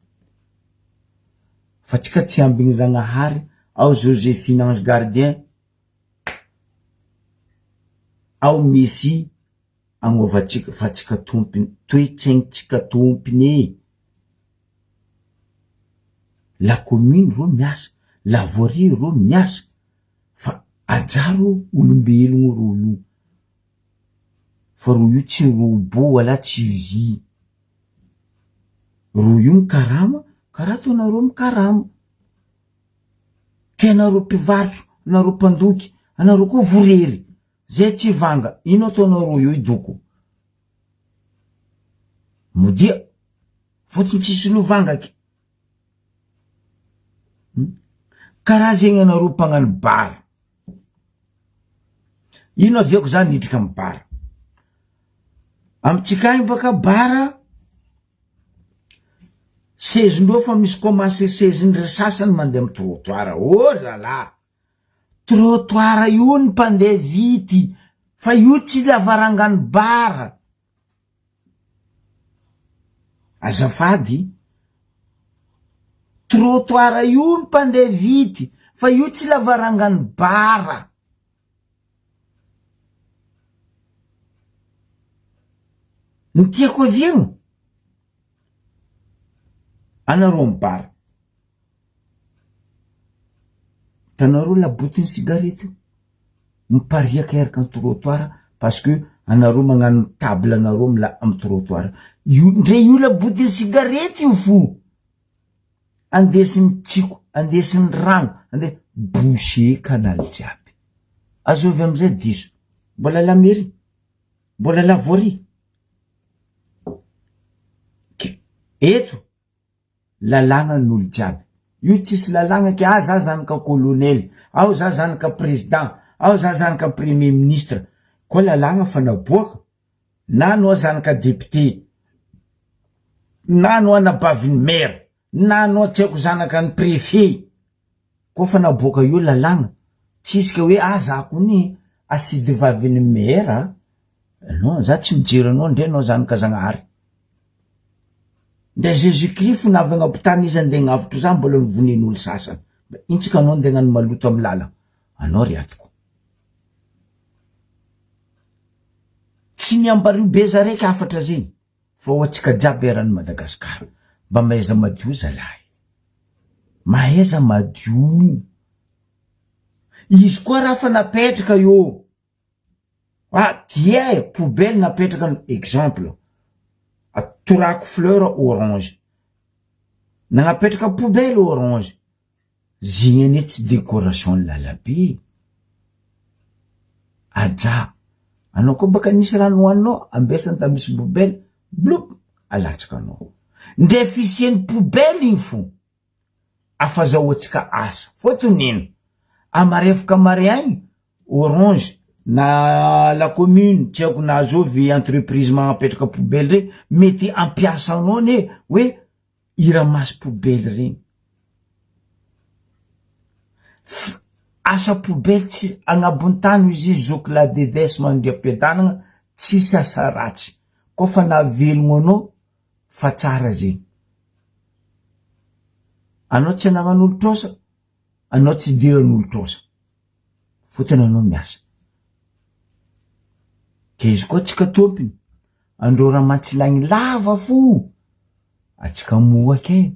Fa tsika tsy ambigny Zagnahary, ao Joséphine Ange Gardien, ao Messi agnovatsika fa tsika tompiny, toetsaignintsika tompiny. La commune ro miasa, la voirie ro miasa, fa ajaro olombelogno ro io. Fa ro io tsy robot wala tsy vy. Ro io mikarama, karaha ataonareo mikarama. Ke anareo mpivarotro, anareo mpandoky, anareo koa vorery. Zay tsy vanga, ino ataonareo io idoko? Modia, fotony tsisy lovangaky. Karaha zegny anareo mpagnano bara. Ino aviako zany hidrika amy bara? Amitsika agny baka bara, sezindreo fa misy commencé sezindre sasany mandeha amy trottoir. Oh là là! Trottoir io ny mpandeha vity, fa io tsy lavarangany bara. Azafady, trottoir io ny mpandeha vity, fa io tsy lavarangany bara. Ny tiako aviagno, anareo mibara. Tanareo labotiny sigarety io, mipariaka eraka ny trottoir, parce que anareo magnano table anareo amy trottoir. Ndre io labotiny sigarety io fo. Andesiny tsiko, andesiny rano, boucher canal jiaby. Azovy amizay diso. Mbola la mairie, mbola la voirie. Eto, lalagna n'olo jiaby. Io tsisy lalagna ke za zanaka colonel, ao za zanaka président, ao za zanaka premier ministre. Koa lalagna fa naboaka. Na anao zanaka député, na anao anabaviny maire, na anao tiako zanaka ny préfet. Koa fa naboaka io lalagna. Tsisy ka hoe za kony asidy vaviny maire. Non, za tsy mijery anao ndre anao zanaka Zagnahary. Nde Jésus-Christ fonavagna ampitany izy andeha gnavotro za mbola nivonen'olo sasany. Intsika anao andeha gnano maloto amy lala. Anao riatiko. Tsy ny Ambaribe zaraiky afatra zegny. Fa ho atsika jiaby eran'ny Madagasikara. Mba mahaiza madio zalahy. Mahaiza madio. Izy koa raha fa napetraka io. Dia poubelle napetraka exemple. Atorako fleur orange. Nagnapetraka poubelle orange. Zigny ane tsy décoration lalabe. Aja. Anao koa baka nisy rano hoaninao, ambesany ta misy poubelle, bloup, alatsaka anao. Ndre fisiany poubelle iny fo. Afazahoatsika asa. Fotony amarefoka mare agny, orange, na la commune, tiako na azovy entreprise magnapetraka poubelle regny, mety ampiasa anao ne, hoe, iramasy poubelle regny. Asa poubelle tsy agnabony tany izy zoky la dedes mandria-piadanagna, tsisy asa ratsy. Koa fa navelogno anao, fa tsara zegny. Anao tsy anagnan'olo trosa, anao tsy diran'olo trosa. Fotony anao miasa. Ke izy koa tsika tompiny, andro raha mantsilagny lava fo, atsika moake.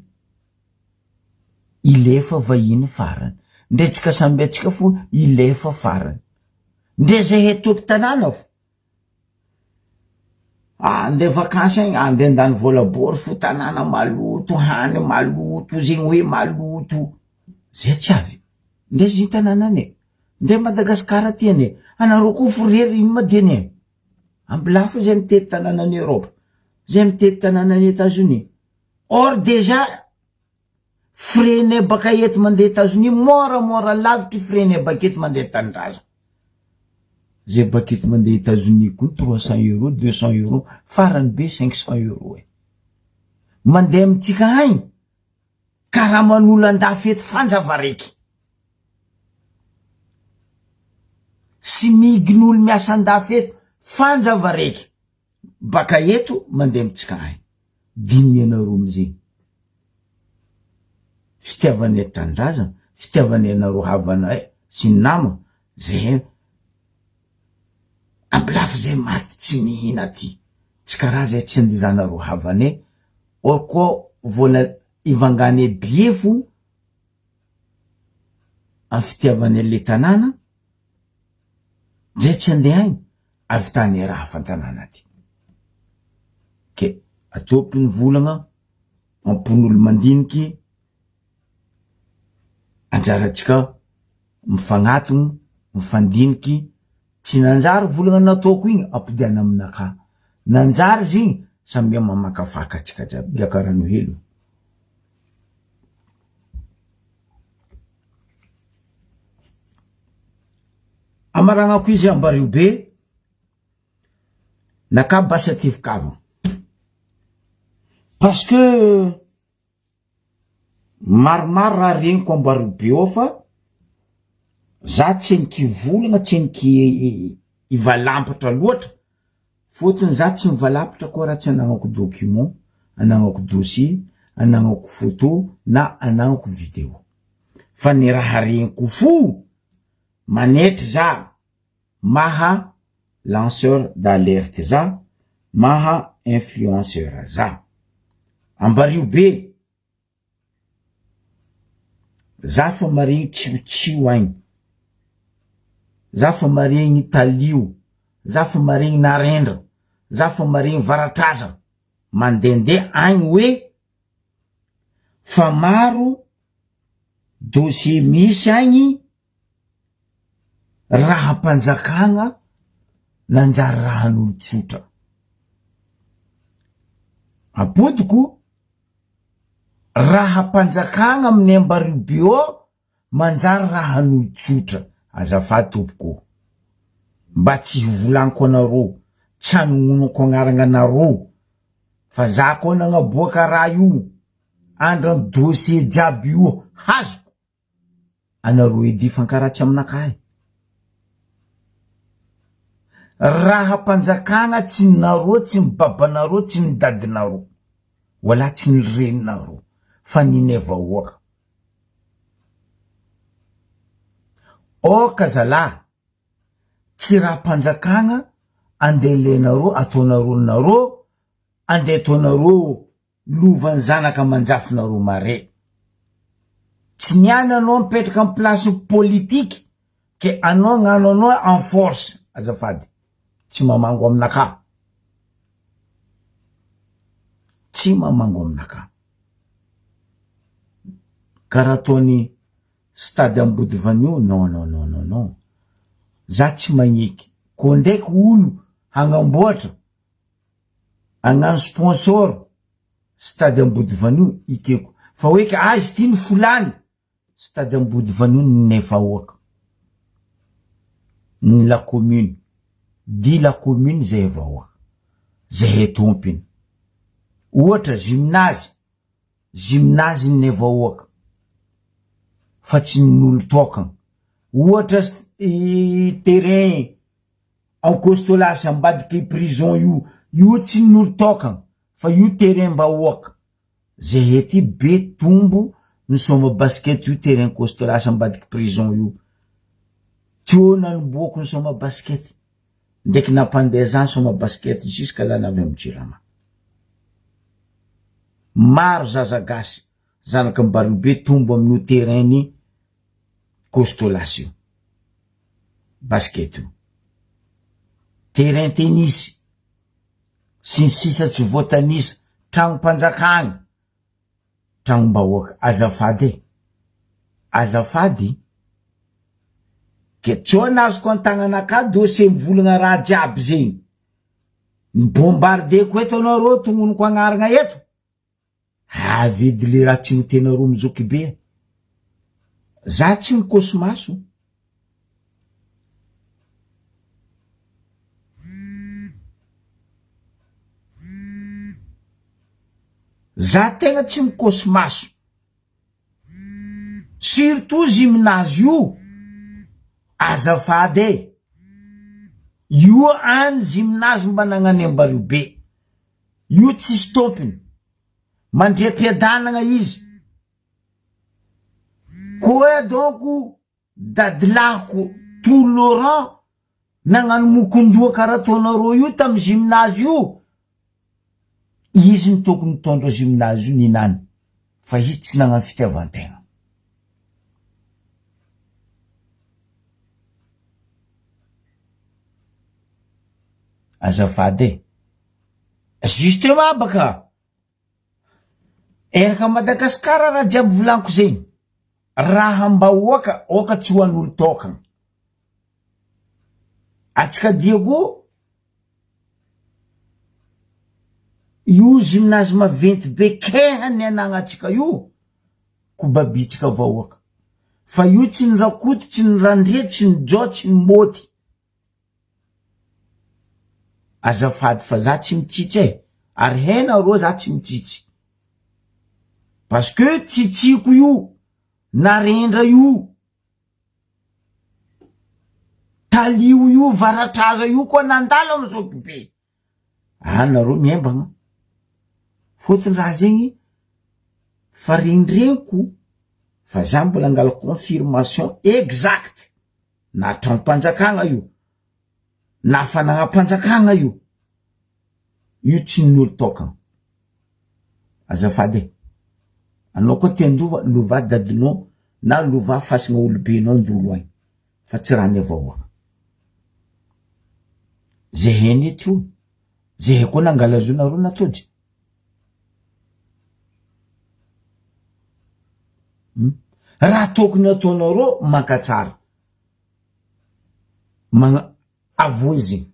Ilefa vahiny farany. Ndre tsika samby atsika fo, ilefa farany. Ndre zay hetopo tanàna fo. Ande vakansy agny, ande andany volabory fo, tanàna maloto, hany maloto, zegny hoe maloto. Zay tsy avy. Ndre ziny tanànane. Ndre Madagasikara tiane. Anareo koa forery ino madiane. Ambilafo zay mitety tanànan'ny Europe. Zay mitety tanànan'ny États-Unis. Or déjà, frene baka eto mandeha États-Unis, mora lavitry frene baketo mandeha tanindrazana. Zay baketo mandeha États-Unis koa 300 €, 200 €, farany be 500 €. mandeha amitsika haigny karaha manolo andafety fanjava raiky sy migin'olo miasa andafety fanjava raiky baka eto mandeha amitsika haigny dinianareo amizay fitiavany tandrazana fitiavany anareo havanay sy ny nama zay ambilafy zay maty tsy mihina ty tsy karaha zay tsy andizanareo havane orko vola ivangane biefo am fitiavany le tanàna zay tsy andeha agny avitany raha fantanàna ty ke atopy ny volagna ampon'olo mandiniky anjaratsika mifagnatony mifandiniky tsy nanjary volagna nataoko igny ampidiana aminaka nanjary zigny samia mamakafaka atsika jiaby iakarano helo amaragnako izy ambario be nakabasa tivikava parce que maromaro raha regniko ambario be ao fa za tsy niky volagna tsy niky ivalampatra loatra fotony za tsy mivalapatra koa raha tsy anagnako document anagnako dossier anagnako photo na anagnako video fa ny raha regniko fo manetry za maha lanceur d'alerte za maha influenceur za ambario be za fa maregny tsiotsia agny za fa maregny talio za fa maregny narendra za fa maregny varatraza mandende agny hoe fa maro dossier misy agny raha panjakagna nanjary rahan'olo tsotra apodiko raha panjakagna amin'ny ambario bio manjary rahan'olo tsotra azafady tompoko mba tsy volaniko anareo tsy anognonako agnaragna anareo fa za koa nagnaboaka raha io andra dossier jiaby io hazoko anareo edy fankaratsy aminakahy raha panjakagna tsy nareo tsy mibabanareo tsy ny dadinareo wala tsy ny reninareo fa nine vahoaka oka zala tsy raha panjakagna andelenareo ataonareo ande ataonareo lovan'ny zanaka manjafinareo mare tsy niany anao mipetraka amy place politique ke anao gnano anao en force azafady tsy mamango aminaka tsy mamango aminaka karaha toany stade ambody vanio non za tsy magniky ko ndraiky olo hagnamboatra agnano sponsor stade ambody vanio ikeko fa hoe ka izy ty ny fulany stade ambody vanio nefa oaka ny la commune di la commune zay vahoaka zay tompiny ohatra gymnase ny vahoaka fa tsy n'olo tokagna ohatra terrain en costolasy ambadiky prison io tsy n'olo tokagna fa io terrain mbahoaka zay ety be tombo ny soma basket io terrain costolasy ambadiky prison io tio nanomboako ny soma basket ndraiky nampandeha zany soma basket jusqu'à zany avy amy Jirama maro zaza gasy zanaky mbario be tombo amin'io terrain ny costolasy io basket io terrain tennis sy ny sisa tsy voatanisa tragno mpanjakagny tragno mbahoaka azafady ke tsao nazoko antagnanaka dossier mivolagna raha jiaby zegny ny bombardeko eto anareo tognoniko agnaragna eto avidy le raha tsy notenareo mizoky be za tsy mikosy maso za tegna tsy mikosy maso, surtout gymnase io, azafady io any gymnase mba nagnany Ambarobe, io tsy stopiny, mandrem-piadanagna izy. Koa donc dadilahiko tout Laurent nagnano mokondoa karaha ataonareo io tamy gymnase io, izy ny tokony mitondra gymnase io ninany, fa izy tsy nagnano fitiavan-tegna. Azafady justement baka eraka Madagasikara raha jiaby volaniko zegny, raha mba oka tsy ho an'olo tokana. Atsika diako io gymnase maventy be kehany anagnatsika io, kobabitsika vahoaka, fa io tsy ny rakoto, tsy ny randre, tsy ny jo, tsy ny moty. Azafady fa za tsy mitsitsy ary henareo za tsy mitsitsy, parce que tsitsiko io narendra io, talio io, varatraza io koa nandalo amizao be. Nareo miembagna fotony raha zegny fa rendreko, fa za mbola angala confirmation exact na trano-panjakagna io na fanagna-panjakagna io tsy n'olo tokana. Azafady anao koa tiandova lova dadinao na lova fasigna olobenao ndolo agny, fa tsy raha nevahoaka. Ze heny eto io, ze koa nangalazonareo natody. Raha tokony ataonareo mankatsara, avoizy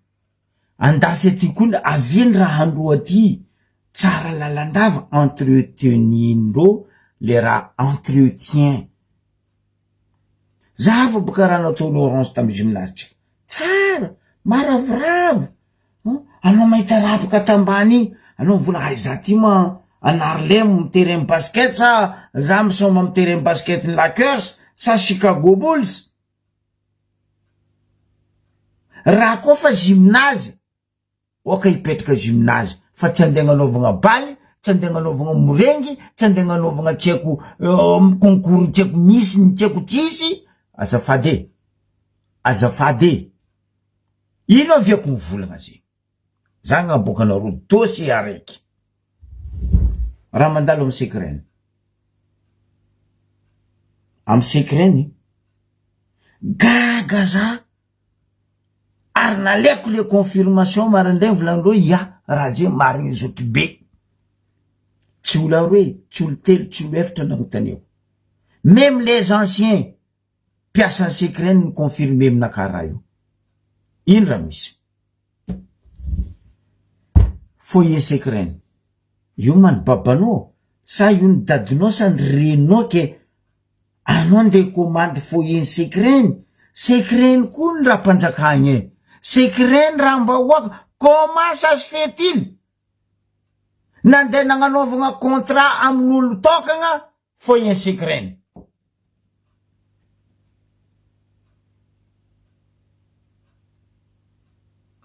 andafy aty koa aveny raha andro aty tsara lalandava, entretenindreo le raha entretien. Zava boka raha natao Laurence tamy gymnastika tsara maravoravo, anao mahita rapaka tambany igny, anao vola aiza ty ma anarlem miterrain basket sa za misoma miterrain basket ny Lakers sa Chicago Bulls. Raha koa fa gymnase, oka hipetraka gymnase, fa tsy andeha anaovagna baly, tsy andeha anaovagna morengy, tsy andeha anaovagna tsy haiko concours tsy haiko misy ny tsy haiko tsisy. Azafady ino aviako mivolagna zegny, za gnaboaka anareo dossier araiky raha mandalo amy secret, amy secret gaga za ary naleko le confirmation marandray volagndreo ya raha zegny marigny zoky be, tsy olo aroe, tsy olo telo, tsy olo efatra nagnotaneko, même les anciens piasa secret ny confirmer aminaka raha io. Ino raha misy foyer secret io man babanao sa io ny dadinao sa ny reninao ke anao ndeha commande foyer secret, secret koa ny raha mpanjakagny secret raha mba hoaka. Comment ça se fait-il nandeha nagnanovagna contrat amin'olo tokagna foyer secret?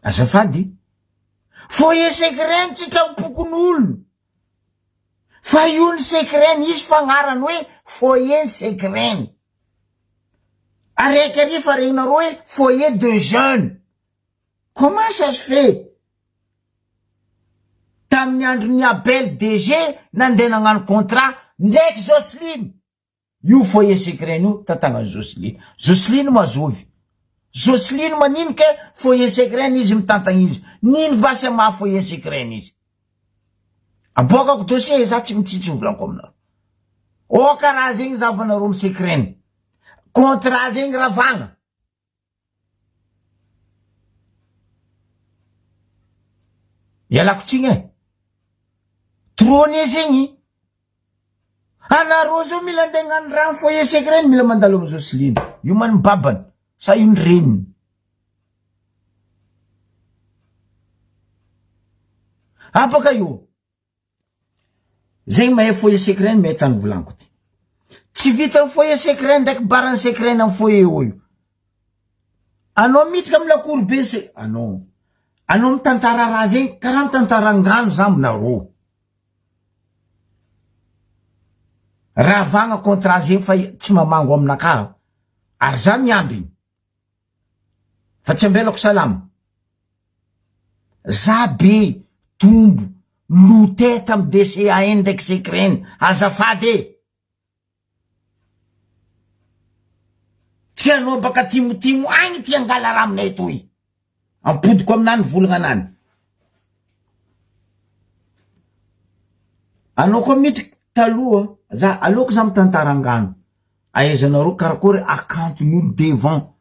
Azafady foyer secret tsy trapokon'olo, fa io ny secret izy fagnarany hoe foyer secret. Araiky ary fa regninareo hoe foyer de jeunes. Comment ça se fait? Tamin'ny andron'ny Abel DG nandeha nagnano contrat ndraiky Jocelyne, io foyer secret io tatagna Jocelyne. Jocelyne mazovy, Jocelyne manino ke foyer secret izy mitantagna izy, nino basy maha foyer secret izy. Abokako dossier za tsy mitsitsy volanko aminareo. Oka raha zegny zavanareo amy secret, contrat zegny ravagna. Ialako tsiny trône zegny anareo zao mila andeha hagnano raha foyer secret mila mandalo amy Jocelyne, io man babany sa io ny reniny. Apaka io Zay mahay foyer secret me tany volaniko ty. Tsy vita foyer secret ndraiky barany secret na foyer io. Anao mitrika amy lakoro be se anao mitantara raha zegny karaha mitantara ngano zambona ro. Ravagna contrat zegny fa tsy mamango aminaka. Ary za miamby. Fa tsy ambelako salama. Za be tombo loteta amy DCAN ndraiky secret azafady. Tsy anao baka timotimo agny ty angala raha aminay toy. Ampodiko aminany volagna anany. Anao koa mitriky taloha za aloko za mitantara ngano. Aezanareo karakory akanton'olo devant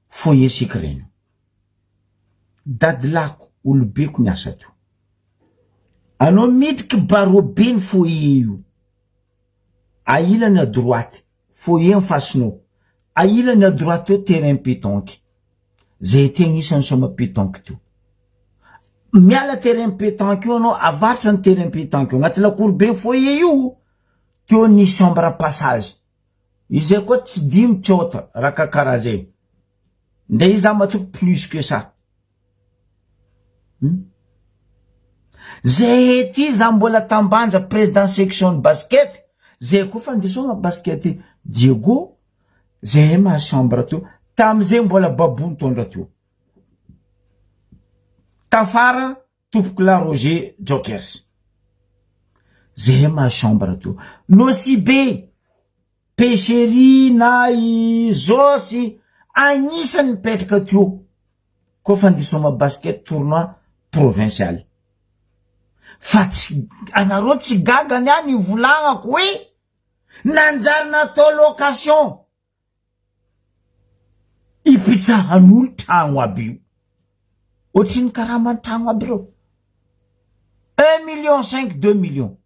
foyer secret. Dadilako olobeko ny asa to. Anao mitriky barobe ny foyer io. Ailany a droite, foyer en fasinao. Ailany a droite eo terrain pétanque. Zay tegna isan'ny soma pétanque to. Miala terrain pétanque io anao avaratra ny terrain pétanque io. Agnaty lakoro be foyer io. Teo ny chambre passage. Izay koa tsy dimy tsota raha karaha zay. Ndre iza matoky plus que ça. Zay ety za mbola tambanja président section basket. Zay koa fandisona basket Diego. Zay ma chambre to. Tamizay mbola babony tondra to. Tafara tompoko la Roger Jokers. Zay ma chambre to. Nosibe Péchéry na i Zosy agnisany mipetraka teo. Koa fandisoma basket tournoi provincial. Fa tsy anareo tsy gagany any volagnako hoe nanjary natao location. Ipitsahan'olo tragno aby io. Ohatriny karaha mantragno aby reo. 1,5 million, 2 millions.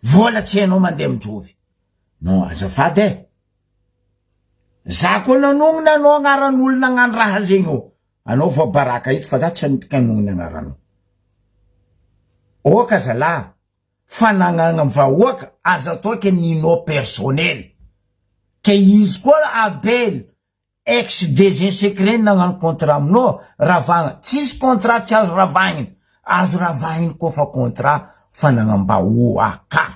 Vola tsy hainao mandeha mijovy. Non, azafady. Za koa nanonona anao agnaran'olo nagnano raha zegny io. Anao vao baraka ito fa za tsy nanonona agnaranao. Oka zala, fananagna vahoaka aza toke ninao personnel. Ke izy koa Abel, ex-DG secret nagnano contrat aminao, ravagna. Tsisy contrat tsy azo ravagny. Azo ravagny koa fa contrat fanagnam-bahoaka.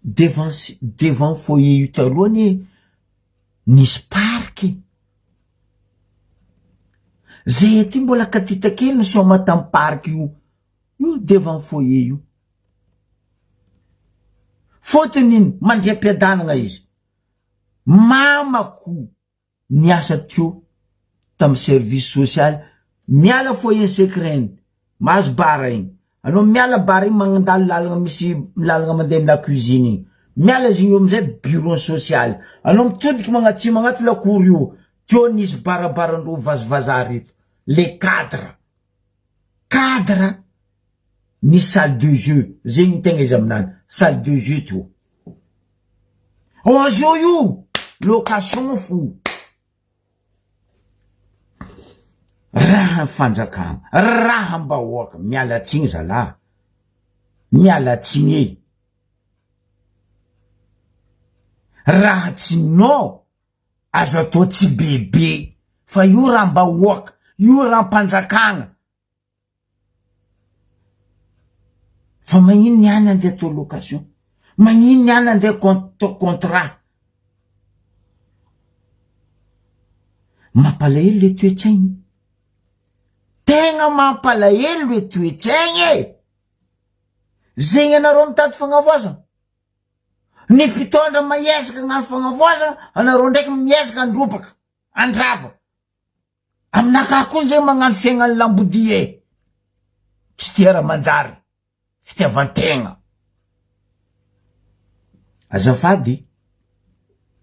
Devant foyer io talohany nisy parky. Zay ety mbola katita kely ny soma tam parky io. Io devant foyer io. Fotony mandriam-piadanagna izy. Mamako niasa teo tam service social. Miala foyer secret. Mahazo bara igny. Anao miala bara igny magnandalo lalagna misy lalagna mandeha amina cuisine igny. Miala zigny io amizay bureau social. Anao mitodiky magnaty magnaty lakoro io. Teo nisy barabarandro vazavaza reto. Les cadres. Cadre. Ni salle de jeu. Zegny tegna izy aminany. Salle de jeu teo. Ozo io. Location fou. Raha fanjakana. Raha mbahoaka. Miala tsigny zala. Miala tsigny. Raha tsinao. Aza to tsy bebe. Fa io raha mbahoaka. Io raha mpanjakana. Fa magnino niany andeha to location. Magnino niany andeha contrat. Mampalahelo le toetsaigny. Tegna mampalahelo le toetsaigny. Zegny anareo mitady fagnavoazana. Ny mpitondra mahiezaka agnano fagnavoazana, anareo ndraiky miezaka andropaka, andrava. Aminaka koa zegny magnano fiaignany lambodie. Tsy tiara manjary. Fitiavan-tegna. Azafady.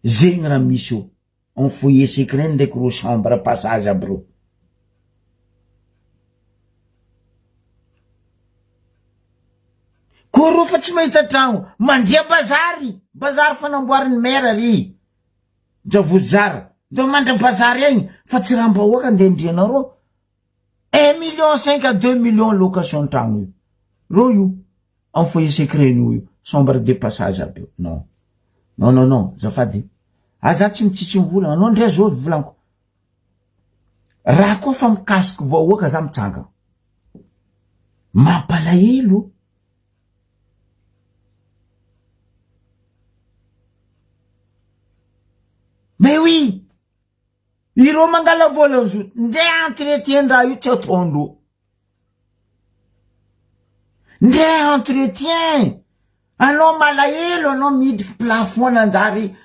Zegny raha misy io. En foyer secret ndraiky ro chambre passage aby reo. Koa ro fa tsy mahita tragno. Mandia bazary. Bazary fanamboariny mera ry. Dra vozara. Do mandra bazary egny. Fa tsy raha mbahoaka andeha ndrianareo. 1,5 million à 2 millions location trano io en foyer secret io sombre de passage aby non non non non zafady aza tsy mitsitsy mivolagna anao ndray zao volaniko raha koa fa mikasiky vahoaka za mitsanga mampalahelo mais oui iro mangala vola zo nde entretien raha io tsy ataondro nde entretien anao malahelo anao midriky plafond nanjary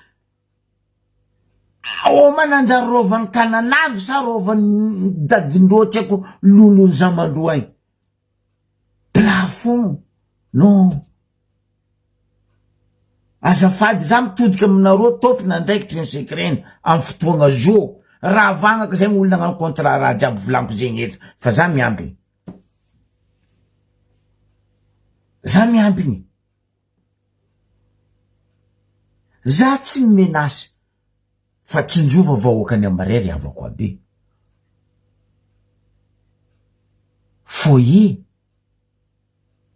oma nanjary rovany kananavy sa rovany dadindro tsy haiko lolony zamandroa igny plafond non azafady za mitodika aminareo tompona ndraikitry ny secreny amy fotoagna zo raha vagnaka zay olona agnano contrat raha jiaby volaniko zegny eto fa za miambiny za tsy menace fa tsinjova vahoakany amarery avako aby foyer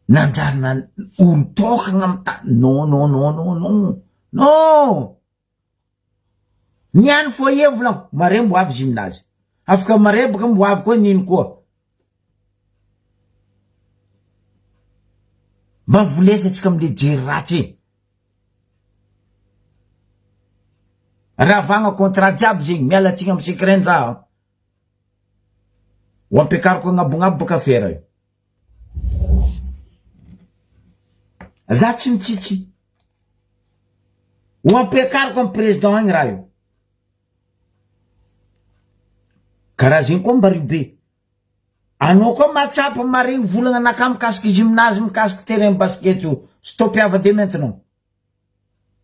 nanjary na olo tokagna amita non non non non non non niany foyer volaniko mare mbo avy gymnase afaka mare baka mbo avy koa nino koa mba volesatsika amle jery ratsy raha vagna contrat jiaby zegny mialatsika amy secret za ho ampiakariko agnabognabo baka fera io za tsy mitsitsy ho ampiakariko amy président agny raha io karaha zegny koa mba ribe anao koa matsapa maregny volagna anaka mikasiky gymnase mikasiky terrain basket io stopiava de maintenant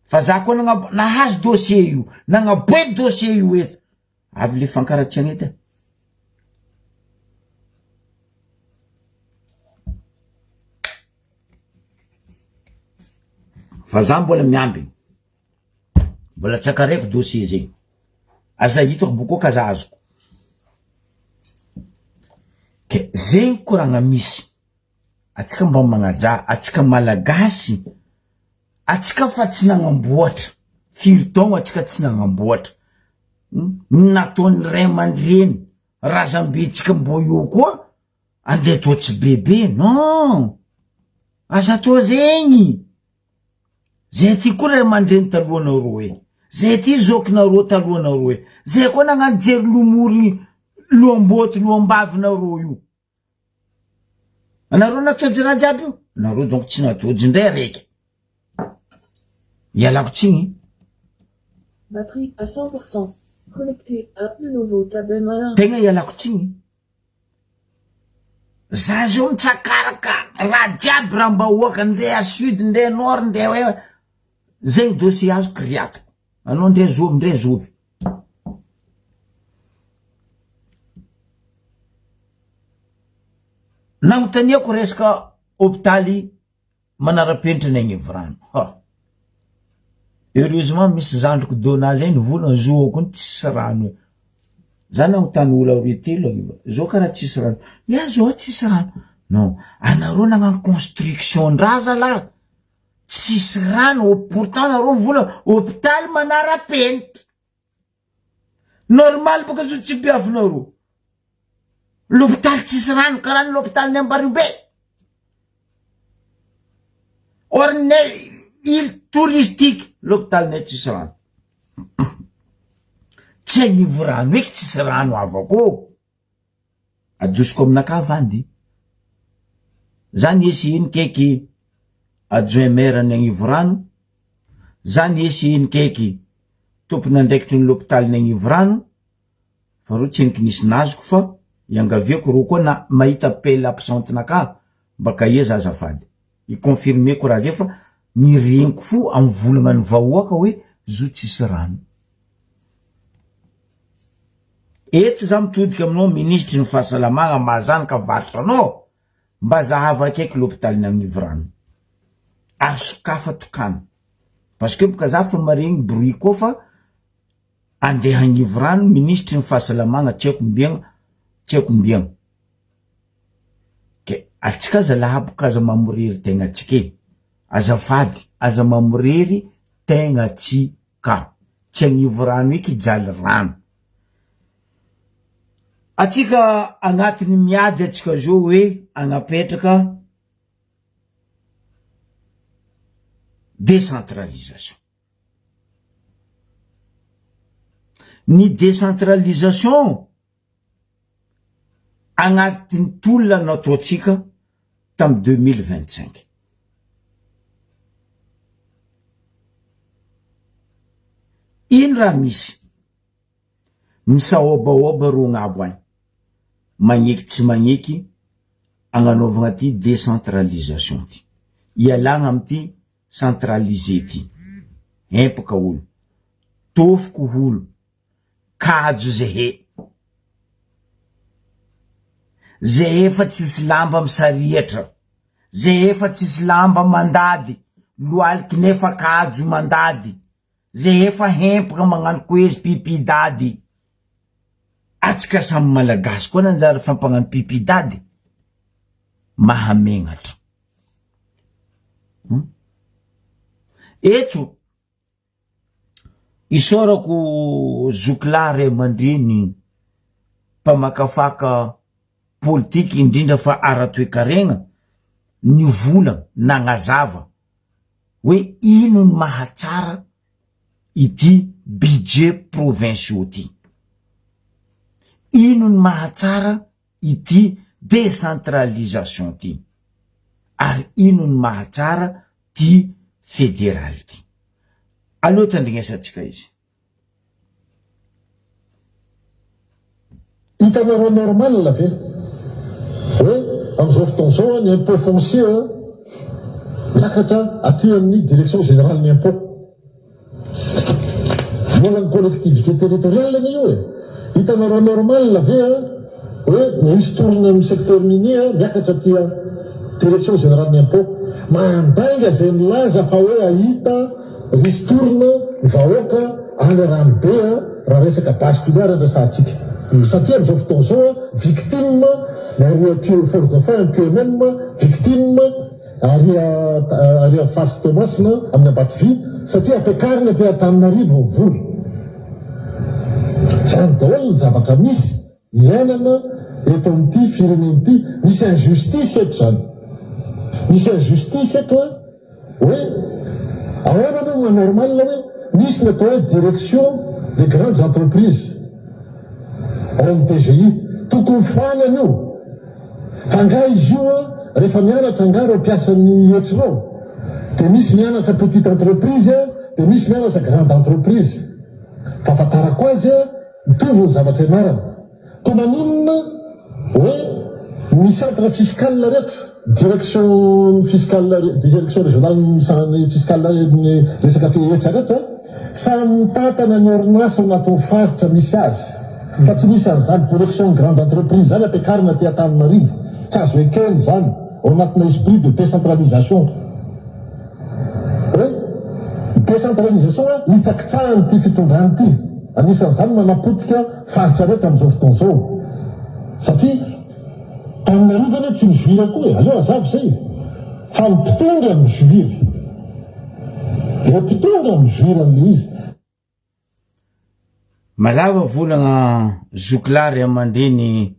fa za koa nahazo dossier io nagnaboety dossier io eto avy le fankaratsiagny edy fa za mbola miambiny mbola tsakaraiko dossier zegny aza hitako bokoka za azoko ke zegny koragna misy atsika mba magnaja atsika malagasy atsika fa tsy nagnamboatra firy-taogno atsika tsy nagnamboatra nataony ray aman-dreny razam-betsika mbo io koa andeha toa tsy bebe non aza toa zegny zay ty koa ray aman-dreny talohanareo e zay ty zokinareo talohanareo e zay koa nagnano jery lomory loamboty loambavinareo io anareo natody raha jiaby io nareo donc tsy natody ndray raiky ialako tsigny batterie à 100%. Connecté à Lenovo Tab M1. tegna ialako tsigny za zao mitsakaraka raha jiaby raha mba hoaka ndeha sud ndeha nord ndeha hoe zegny dossier azo kriatoko anao ndray zovy nagnontaniako resaka hôpitaly manara-penitra ny agnivorano heureusement misy zandriko dona zay nivolagna zo ako ny tsisy rano za nagnotany olo aroe telo agniva zo karaha tsisy rano ya zo tsisy rano non anareo nagnano construction ndraha zalahy tsisy rano pourtant nareo mivolagna hôpitaly manara-penitra normal baka zo tsy biavinareo l'hôpital tsisy rano karaha ny l'hôpital ny Ambaribe or ne île touristique l'hôpital ne tsisy rano tsy agnivo rano eky tsisy rano avako adosiko aminaka vandy zany esy iny keky adjoint maire ny agnivo rano zany esy iny keky tompony andraikitry ny l'hôpital ny agnivo rano fa ro tsy eniky nisy nazoko fa iangaviako ro koa na mahita pelle absentenaka baka ia za azafady iconfirmeko raha zay fa niregniko fo amy volagna ny vahoaka hoe zo tsisy rano eto za mitodika aminao ministre ny fahasalamagna mazany ka vatranao mba zahava akeky l'hôpital ny agnivo rano ary sokafa tokana parce que boka za fa maregny bruit koa fa andeha agnivo rano ministre ny fahasalamagna tsy haiko mbiagna atsika aza lahaboka aza mamoriry tegna tsike. Azafady, aza mamoriry tegna tsika. Tsy agnivo rano iky jaly rano. Atsika agnatiny miady atsika zao hoe agnapetraka décentralisation. Ny décentralisation agnatiny tolona nataotsika tamy 2025. Ino raha misy? Misaobaoba ro gn'abo agny. Magneky tsy magneky agnanaovagna ty décentralisation ty. Ialagna amty centralisé ty. Empaka olo. Tofoko olo. Kajo zehe. Ze efa tsisy lamba misariatra. Ze efa tsisy lamba mandady. Loaliky nefa kajo mandady. Ze efa hempaka magnano koezy pipidady. Atsika samy malagasy koa nanjary fampagnano pipidady. Mahamenatra. Eto isorako zoklary amandreny pamakafaka politiky indrindra fa ara-toekaregna ny vola nagnazava hoe ino ny mahatsara ity budget provinciaux ty. Ino ny mahatsara ity décentralisation ty. Ary ino ny mahatsara ty fédéral ty. Aloha tandrignesatsika izy. Hitanao normal la ve? Hoe am'izao fotoana zao ny impôt foncier miakatra aty amin'ny direction générale ny impôt. Volan'ny collectivité territoriale ny io e. Hitanao normal la ve hoe misy tourne amin'ny secteur minier miakatra aty direction générale ny impôt. Mandanga zay milaza fa hoe ahita ristourne vahoaka any rambe raha resaka basculaire resatsika. Satria am'izao fotoana zao victime aria Fort Dauphin QMM victime aria Farsy Tomasina amin'ny Ambatovy satria ampiakarina ty Antananarivo vola. Zany daholo ny zavatra misy iainana eto amin'ity fireneny ity. Misy injustice eto zany. Misy injustice eto hoe ahoana no normal hoe misy natao hoe direction des grandes entreprises ao amin'ny TGI tokony foanany io. Fa nga izy io rehefa mianatra nga ro mpiasan'ny etsinao de misy mianatra petite entreprise de misy mianatra grande entreprise. Fahafantarako azy mitovy ny zavatra ianarana. Ko maninona hoe ny centre fiscal rehetra direction fiscale direction régionale fiscale ny resaka fehetra rehetra samy tatana ny orinasa anatin'ny faritra misy azy. Fa tsy misy an'izany direction grande entreprise zany ampiakarina ty Antananarivo. Tsy azo ekeny zany ao anatina esprit de décentralisation. Décentralisation mitsakitsahany ty fitondrany ty. Anisan'izany manapotika faritra rehetra am'izao fotoana zao. Satria Antananarivo anie tsy mizoira koa e. Aleo azavo zay. Fa ny mpitondra mizoira. Le mpitondra mizoira le izy. Mazava volagna zoklary amandreny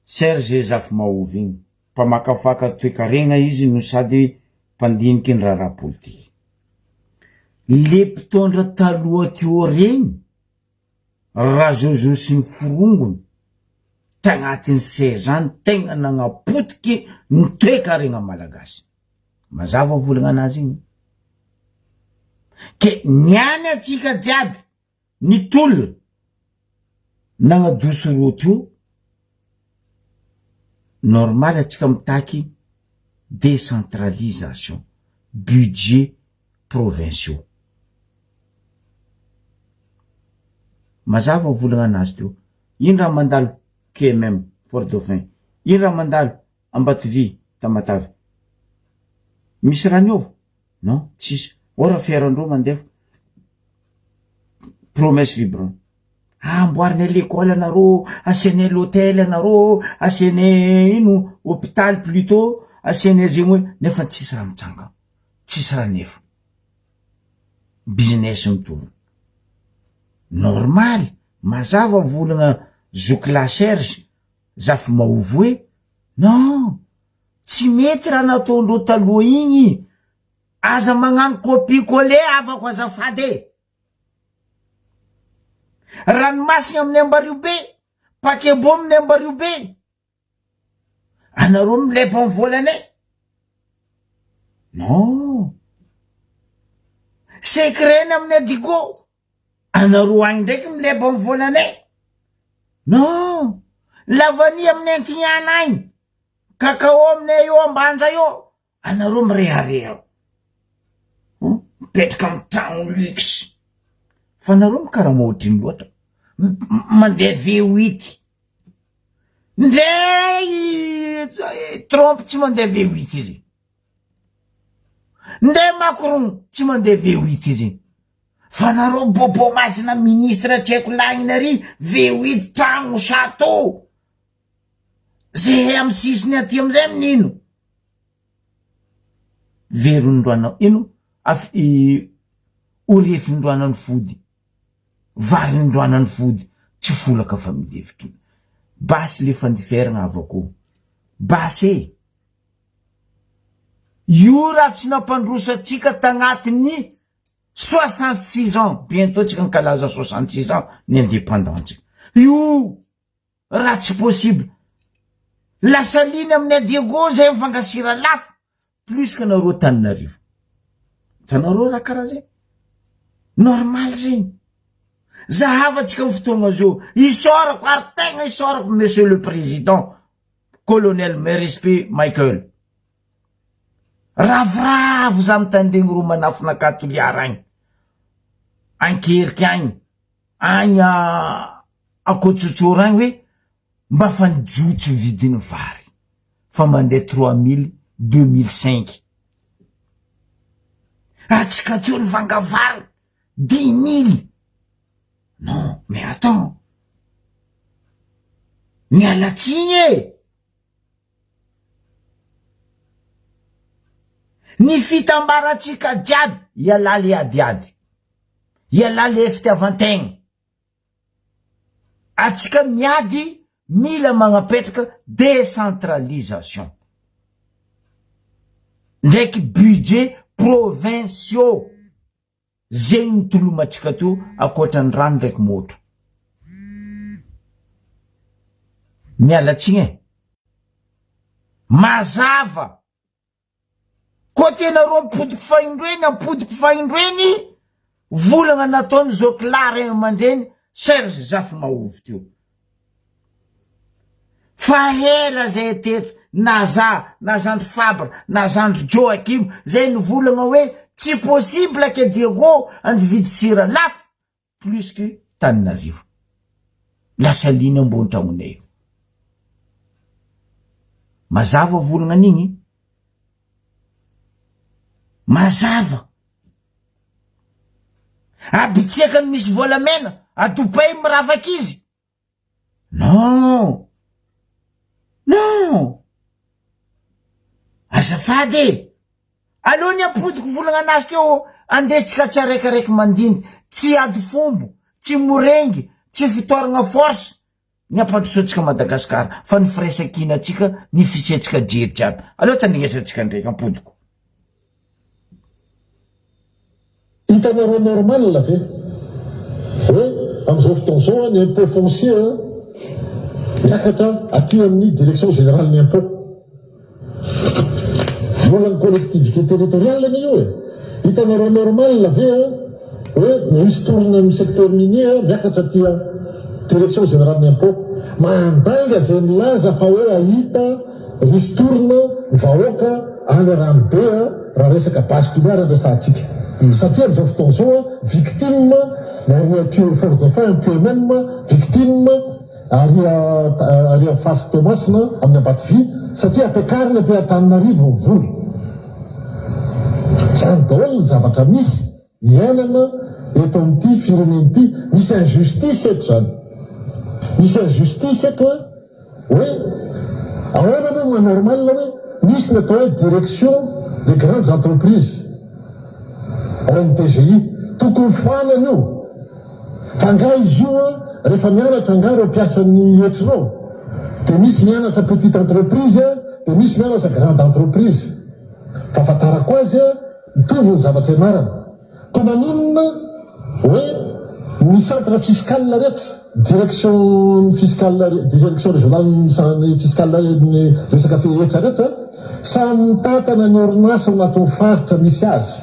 Serge Zafimaovy igny. Pamakafaka toekaregna izy no sady mpandiniky ny raharaha politiky. Le mpitondra taloha teo regny raha Jojo sy ny forongony tagnatin'ny sezany tegna nagnapotiky ny toekaregna malagasy. Mazava volagna anazy igny. Ke niany atsika jiaby ny tolona nagnadoso roty io normal atsika mitaky décentralisation budget provinciaux. Mazava volagna anazy teo. Ino raha mandalo QMM Fort Dauphin, ino raha mandalo Ambatovy Tamatavy. Misy raha niova? Non, tsisy. Ora fiarandro mandefa promesse vibrant. amboarina l'école anareo, asiana l'hôtel anareo, asiana ino hôpital plutôt, asiana zegny hoe nefa tsisy raha mitsanga, tsisy raha nefa. Business mitoro. Normal, mazava volagna zoky la Serge, zafy maovo hoe, non, tsy mety raha nataondreo taloha igny, aza magnano copie-coller avako azafady. Ranomasina amin'ny Ambariobe, Pakebo amin'ny Ambariobe, anareo milepa amin'ny volanay. Non. Secret amin'ny Adigo, anareo agny ndraiky milepa amin'ny volanay. Non. Lavany amin'ny Antignana agny, Kakao amin'ny eo Ambanja eo, anareo mirehareha. Petraka amin'ny tragno luxe. Fa anareo mikaraha mahoatriny loatra. Mandeha V8. Ndray trompe tsy mandeha V8 izy. Ndray Macron tsy mandeha V8 izy. Fa anareo bobo majina ministre tsy haiko lagnina V8 tragno château. Zay amin'ny sisiny aty amizay amin'ino? Verondroana ino? Orefindroana ny fody. Valindroana ny fody. Tsy folaka fa midevitry. Basy le fandiferagna avako. Basy. Io raha tsy nampandrosatsika tagnatin'ny 66 ans. Bientôt tsika nkalaza 66 ans ny indépendance. Io raha tsy possible. Lasaline amin'ny Adiego zay mifangasira lafo. Plus que nareo Tananarivo. Tanareo raha karaha zay. Normal zay. Zahavatsika amin'ny fotoagna zao. Isorako ary tegna isorako monsieur le président. Colonel mes respect Michael. Ravoravo za mitandregny ro manafina katoliara agny. Ankerika agny. Agny Akotsotsoro agny hoe mba fanijotso vidiny vary. Fa mandeha 3000, 2005. Atsika teo ny vangavary 10 000. Non, mais attends. Nialatsiny e. Ny fitambaratsika jiaby iala le adiady. Iala le fitiavantegna. Atsika miady mila magnapetraka décentralisation. Ndraiky budget provinciaux. Zay ny tolomatsika to akoatran'ny rano ndraiky motro. Mialatsiny e. Mazava. Koa nareo ampodiko faindroeny, volagna nataony Zoklary amandreny, Serge zafy maovy teo. Fa hela zay teto, nazandry Fabre, nazandry Joakim, zay ny volagna hoe, tsy possible ke Diego andividy sira lafo, plus que Tananarivo. Lasaline ambony tragnonay. Mazava volagna nigny. Mazava. Abitiakany misy volamena, adopay miravaky izy. Non. Non. Azafady. Alony apodiko volagna anazy teo, andesitsika tsaraikiraiky mandiny, tsy ady fombo, tsy morengy, tsy fitoragna force. Ny ampandrosotsika Madagasikara, fa ny firaisankinatsika, ny fisetsika jery jiaby. Aleo tandrigesatsika ndraiky apodiko. Hitanareo normal la ve? Hoe am'izao fotoana zao ny impôt foncier miakatra aty amin'ny direction générale ny impôt. Volan'ny collectivité territoriale ny io e. Hitanareo normal la ve hoe misy tourna amin'ny secteur minier miakatra aty direction générale ny impôt. Mandanga zay milaza fa hoe ahita risy tourna ny vahoaka any Rambe raha resaka basculaire andrasantsika. Satria am'izao fotoana zao victime ary Fort Dauphin QMM victime ary Farsy Tomasina amin'ny Ambatovy satria ampiakarina dia Antananarivo voly. Zany daholo ny zavatra misy hiainana eto amin'ity fireneny ity misy injustice eto zany. Misy injustice eto a hoe ahoana moa normal hoe misy ny atao hoe direction des grandes entreprises ao amin'ny TGI tokony foanana io fa nga izy io a rehefa mianatra nga reo mpiasan'ny etrino dia misy mianatra petite entreprise dia misy mianatra grande entreprise. Fahafantarako azy a mitovy ny zavatra ianarana ko maninona hoe ny centre fiscal rehetra direction fiscale direction régionale fiscale ny resaka fehetra rehetra samy mitantana ny orinasa anatin'ny faritra misy azy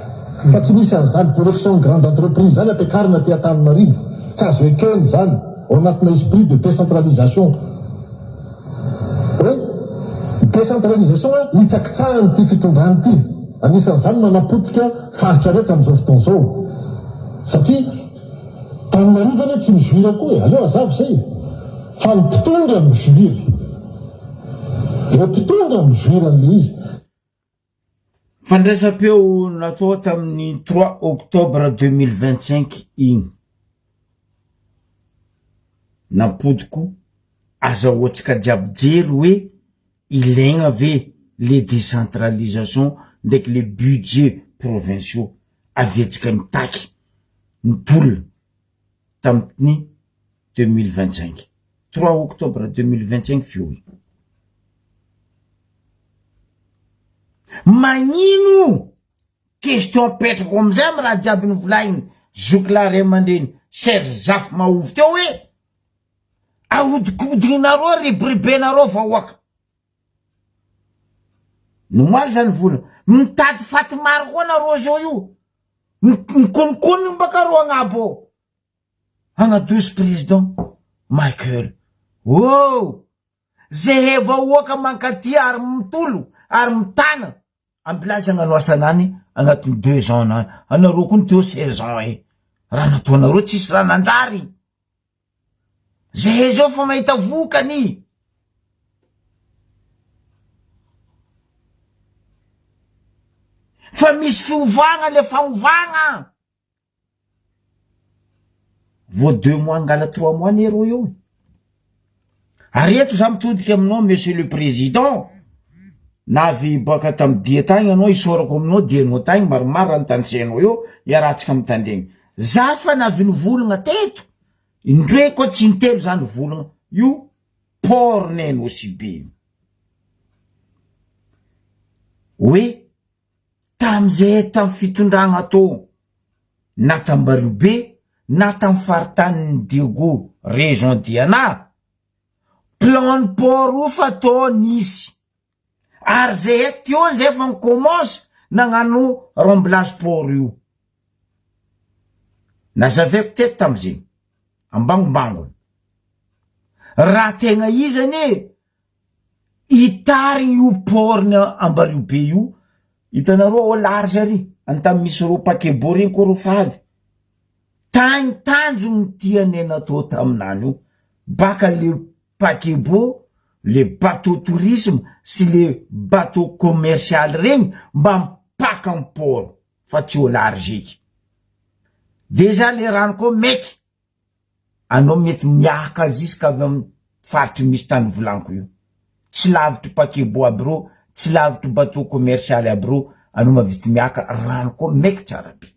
fa tsy misy an'izany direction grande entreprise zany ampiakarina ty Antananarivo tsy azo ekeny zany ao anatina esprit de décentralisation. Décentralisation hitsakitsahany ty fitondrany ty anisan'izany manapotika faritra rehetra amin'izao fotoana izao satria Antananarivo anie tsy mijoira koa aleo azavo zay fa ny mpitondra mijoira ireo mpitondra mijoira an'le izy. Fandraisam-peo natao tamin'ny 3 octobre 2025 igny napodiko azahoatsika jiaby jery hoe ilaigna ve les décentralisation ndraiky les budgets provinciaux avetsika mitaky mitola tamin'ny 2025 3 octobre 2025 fio. Magnino question apetrako amizay amy raha jiaby novolaigny zoky ray aman-dreny Serge Zafy Mahovy teo hoe ahodikodignareo riberibenareo vahoaka nomaly zany vola mitady faty maro koa nareo zao io mikonikoniny baka ro agnabo agnadosy président Michael zay vahoaka mankaty ary mitolo ary mitana ambilazy agnano asanany agnatiny 2 ans na anareo koa teo 16 ans raha nataonareo tsisy raha nanjary zay zao fa mahita vokany. Fa misy fiovagna le faovagna vo 2 mois ngala 3 mois nero io ary eto za mitodiky aminao monsieur le président navy baka tamy dia tagny anao isorako aminao dienao tagny maromaro antansenao io iaratsika mitandregny za fa navy nivolagna teto indroe koa tsy intelo zany volagna io porneno si be hoe tamizay tamy fitondragna atao na Tambaribe na tamy faritany Diego région Diana plan port io fa atao nisy ary zay teo zay fa mikomanse nagnano remblage port io nazaveko teto tamizay ambangombangony raha tegna izany itary io porny Ambaribe io hitanareo ao large ary antamy misy ro pakebo regny koa ro favy tagny tanjony tiany natao taminany io baka le pakebo le bateau tourisme sy le bateau commercial regny mba mipaka am port fa tsy au large eky déjà le rano koa meky anao mety miaka jusqu'à avy amy faritry misy tany volaniko io tsy lavitry pakebo aby ro tsy lavitry bateau commercial aby ro anao mavity miaka rano koa meky tsara be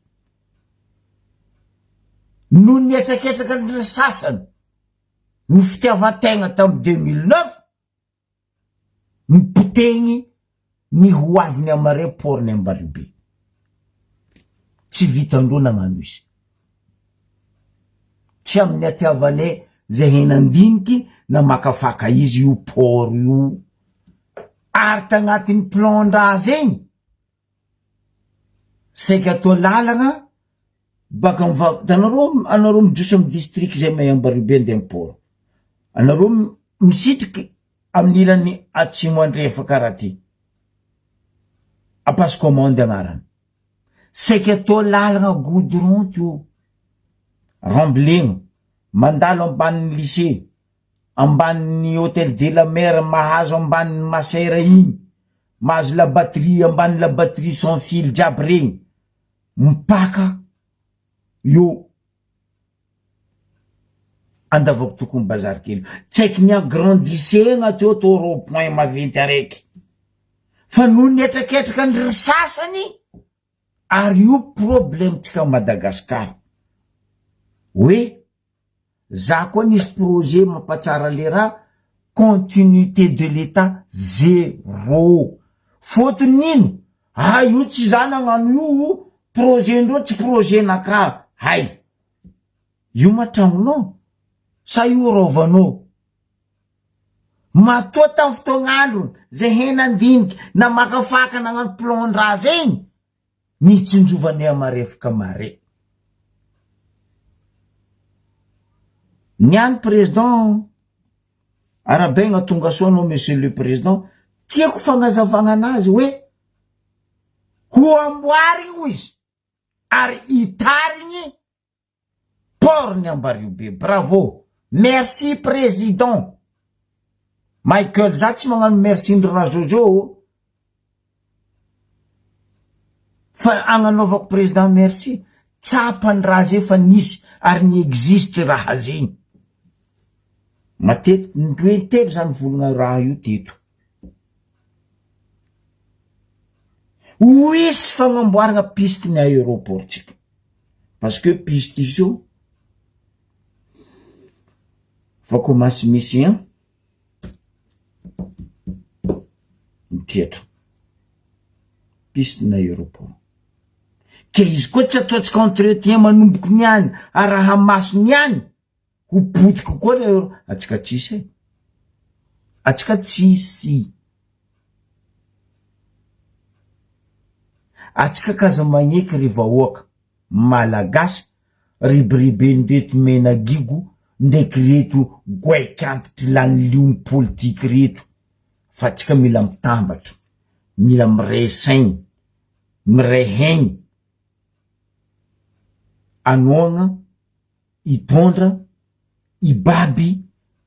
no nietsaketraka ny sasany ny fitiavan-tegna tamy 2009 nipotegny ny hoaviny amare porny Ambaribe tsy vitandreo nagnano izy tsy amin'ny atiavane zay henandiniky na makafaka izy io port io ary tagnatin'ny plan-draha zegny saika atao lalagna baka anareo mijosy amy district zay may Ambaribe nde port anareo misitriky amin'ny ilany atsimo andrefa karaha ty apasse commande agnarany saika atao lalagna goudron tio remblegna mandalo ambanin'ny lycée ambanin'ny hôtel de la mer mahazo ambanin'ny masera igny mahazo la batterie ambanin'ny la batterie sans fil jiaby regny mipaka io andavako tokony bazary kely tsy haiky ny agrandisegna teo to rond-point maventy araiky fa no nietraketraka ny sasany ary io problemtsika Madagasikara hoe za koa nisy projet mampatsara le raha continuité de l'état zéro fotony ino io tsy za nagnano io projet ndreo tsy projet naka hay io matragnonao sa io rovanao matoa tamin'ny fotoagn'andro zay henandiniky na makafaka nagnano plan-draha zegny nitsinjovanay amarefaka mare niany président arabegna tonga soanao monsieur le président tiako fagnazavagna anazy hoe ho amboarigny izy ary itarigny porny Ambariobe bravo merci président Michael za tsy magnano merci ndra Jojo fa agnanovako président merci tsapany raha zay fa nisy ary ny existe raha zegny matetiky ndroentelo zany volagna raha io teto hoisy fagnamboaragna piste ny aéroport tsika parce que piste iso fa komasy misy mipietra piste na aéroport ke izy koa tsy ataotsika entretien manomboky niany araha maso niany ho potiky koa le atsika tsisy atsika tsisy atsika kaza magneky ry vahoaka malagasy ribiribeny reto mena gigo ndraiky reto goaikantitry lany liony politiky reto fa atsika mila mitambatra mila miresaigny mirehegny anoagna itondra ibaby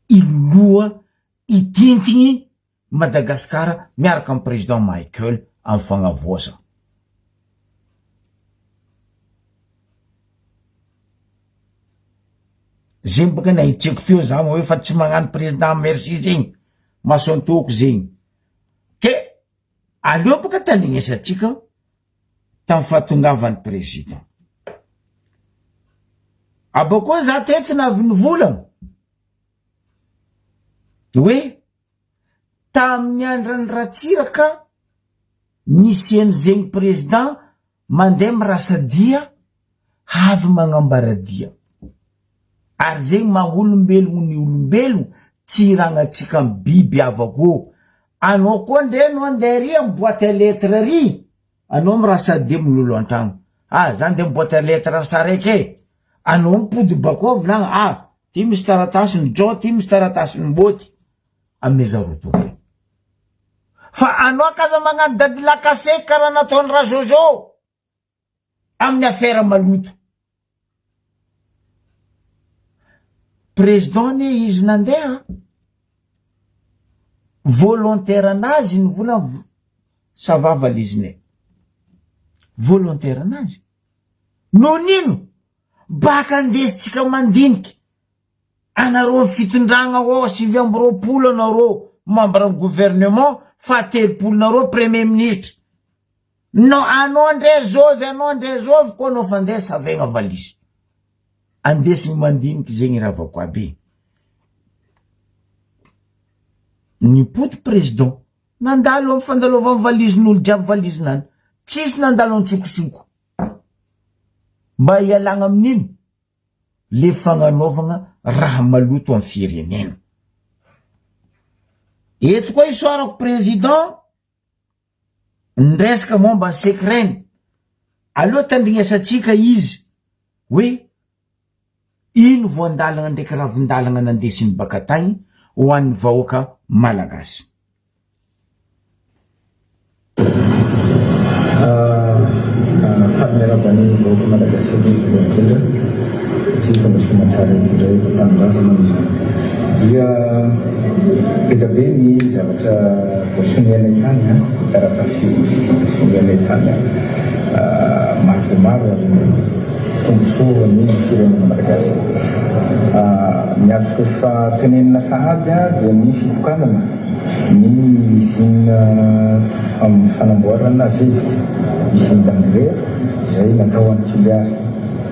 iloloa itintigny Madagasikara miaraka amin'ny président Michael amin'ny fagnavoasa zegny baka nahitseko teo za hoe fa tsy magnano président merci zegny masontoko zegny ke aleo baka tandrignesatsika tamin'ny fahatongavan'ny président abako za teto navy nivolagna hoe tamin'ny andrany ratsiraka nisy zegny président mandeha mirasadia havy magnambaradia ary zegny maholombelogno ny olombelo tsy iragnatsika amy biby avako anao koa ndre no andeha ry amy boîte à lettre ry anao mirasadia amin'olo an-tragno zany de boîte à lettre saraiky anao mipody bako volagna ty misy taratasy ny jo ty misy taratasy ny boty ameza rotory fa anao kaza magnano dadilakase karaha nataony raha Jojo amin'ny affaire maloto président ne izy nandeha volontaire anazy ny volana savava lizinay volontaire anazy no nino baka andesitsika mandiniky anareo fitondragna ao 20 anareo membre gouvernement fa 3 nareo premier ministre no anao ndre zovy koa anao fa andeha savegna valizy andesigny mandiniky zegny raha vako aby nipody président nandalo amy fandalovany valizin'olo jiaby valizinany tsisy nandalo antsokosoko mba ialagna amin'ino le fagnanovagna raha maloto amy firenena eto koa isoarako président nresaka momba secret aleo tandrignesatsika izy hoe ino voandalagna ndraiky ravindalagna nandesiny baka tagny ho an'ny vahoaka malagasy fahamerabany vahoaka malagasy indrindra tsy fomba somatsara indrindra fanondrazana dia betabe ny zavatra voasongianay tany taratasy voasongianay tany maro dia maro tombontsoa ny firenena Malagasy. Ny azo efa tenenina sahady dia ny fitokanana ny usine fanamboarana zezika, usine d'engrais izay natao any Toliary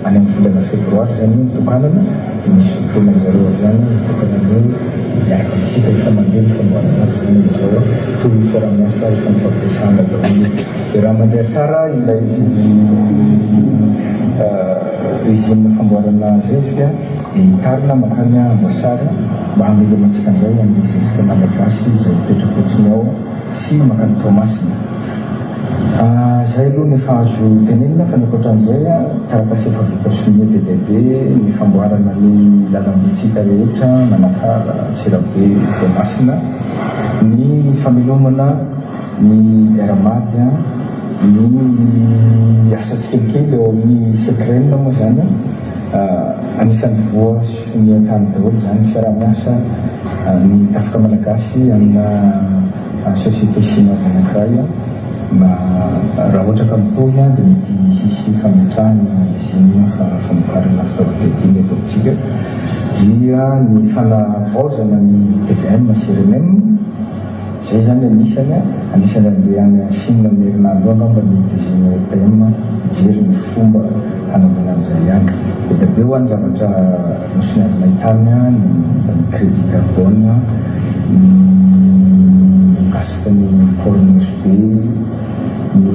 any amin'ny volana febroary zany nitokanana. Misy fotoana zareo zany nitokanana miaraka amintsika efa mandeha ny famboarana azy zany zao toy ny fiaraha-miasa efa mifampiresana daholo. Dia raha mandeha tsara ilay usine famboarana zezika dia hitarina makany Voasary mba hamelomantsika an'izay amin'ny zezika malagasy izay mipetrapotsiny ao sy makany Toamasina. Zay aloha ny efa azo tenenina fa ny ankoatran'izay taratasy efa vita sonia be lehibe ny famboarana ny lalam-bitsika rehetra Manakara, Antsirabe, Toamasina, ny famelomana ny eramady, ny asa tsikelikely eo amin'ny sekrena moa zany anisan'ny voa sonia tany daholo zany fiaraha-miasa ny tafika malagasy amina société chinoise anankiray mba raha ohatra ka mitohy dia mety hisy fametrahana iziny famokarana fitaovam-piadina eto amintsika dia ny fanavaozana ny TVM sy RMM. Zay zany anisany andeha any Chine amin'ny herinandro angamba ny DG RTM hijery ny fomba hanaovana an'izay ihany. Dia be ho any zavatra nosoniavina hitany ny crédit carbone, ny mikasika ny pôle be, ny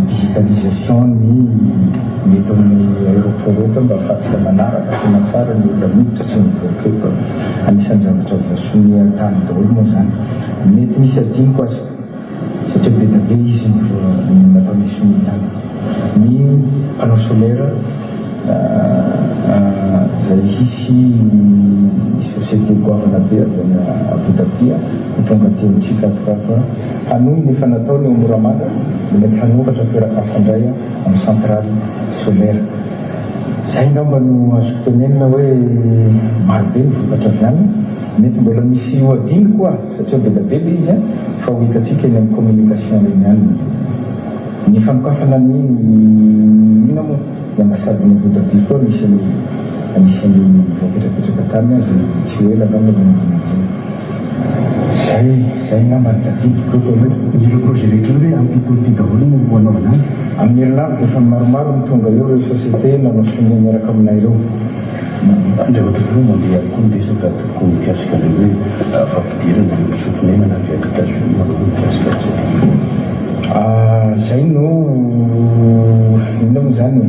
digitalisation ny eto amin'ny aéroport eto mba ahafahantsika manaraka tena tsara ny olona miditra sy mivoaka eto. Anisan'ny zavatra voasonia tany daholo moa zany. Mety misy adiniko azy satria be da be izy ny nataony sonia tany. Ny panneau solaire zay hisy société goavana be avy any Abu Dhabi tonga aty amintsika atokato hanohy nefa nataony eo Moramanga dia mety hanokatra toerakafo indray amin'ny centrale solaire. Zay ngamba no azo tenenina hoe marobe ny vokatra avy any. Mety mbola misy hoadiny koa satria be da be le izy fa ho hitatsika eny amin'ny communication eny any. Ny fanokafana ny ina moa ny ambasady ny Abu Dhabi koa anisan'ny voapetrapetraka tany azy tsy ho ela ngamba ny zay ngamba ny tadidiko ireo projet rehetra hoe amin'ny politique daholo no hanaovana azy. Amin'ny herinandro dia efa maromaro ny tonga eo ireo société nanao sonia miaraka aminay ireo. Andra ohatra hoe mandeha koa ndesaka toko mikasika le hoe fampidirana ny sotonena na avy États-Unis manao mikasika zay no ino moa zany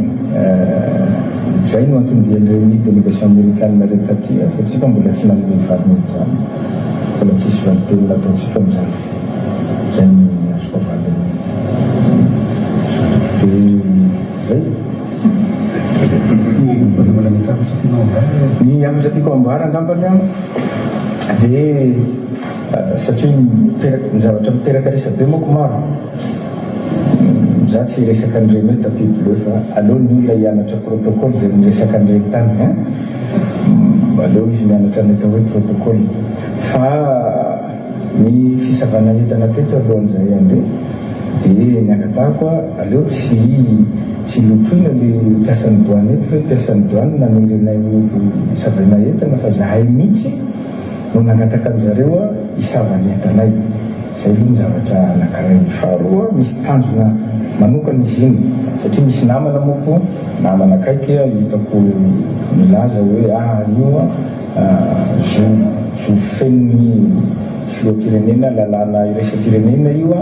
zay no antondian'ireny délégation américaine rehetra taty fa tsika mbola tsy nanome valiny zany, mbola tsisy valiteny nataontsika amin'izany. Zay ny azoko valiny zay ny amitra tiako ambara angambany dia satria ny zavatra miteraka resabe moko maro. Za tsy resaka an'ireny hoe tapis bleu fa aleo ny olona hianatra protocole zay miresaka an'ireny tany aleo izy mianatra ny atao hoe protocole. Fa ny fisavana entana teto alohan'izay andeha dia ny akatahako aleo tsy lotoina le mpiasan'ny douane eto hoe mpiasan'ny douane nanirenay isavana entana fa zahay mihitsy no nangataka an'zareo isavany entanay. Zay aloha ny zavatra anankiray. Faharoa misy tanjona manokana izy iny satria misy namana moko namana akaiky hitako milaza hoe io zo fen'ny filoha-pirenena lalàna iresa-pirenena io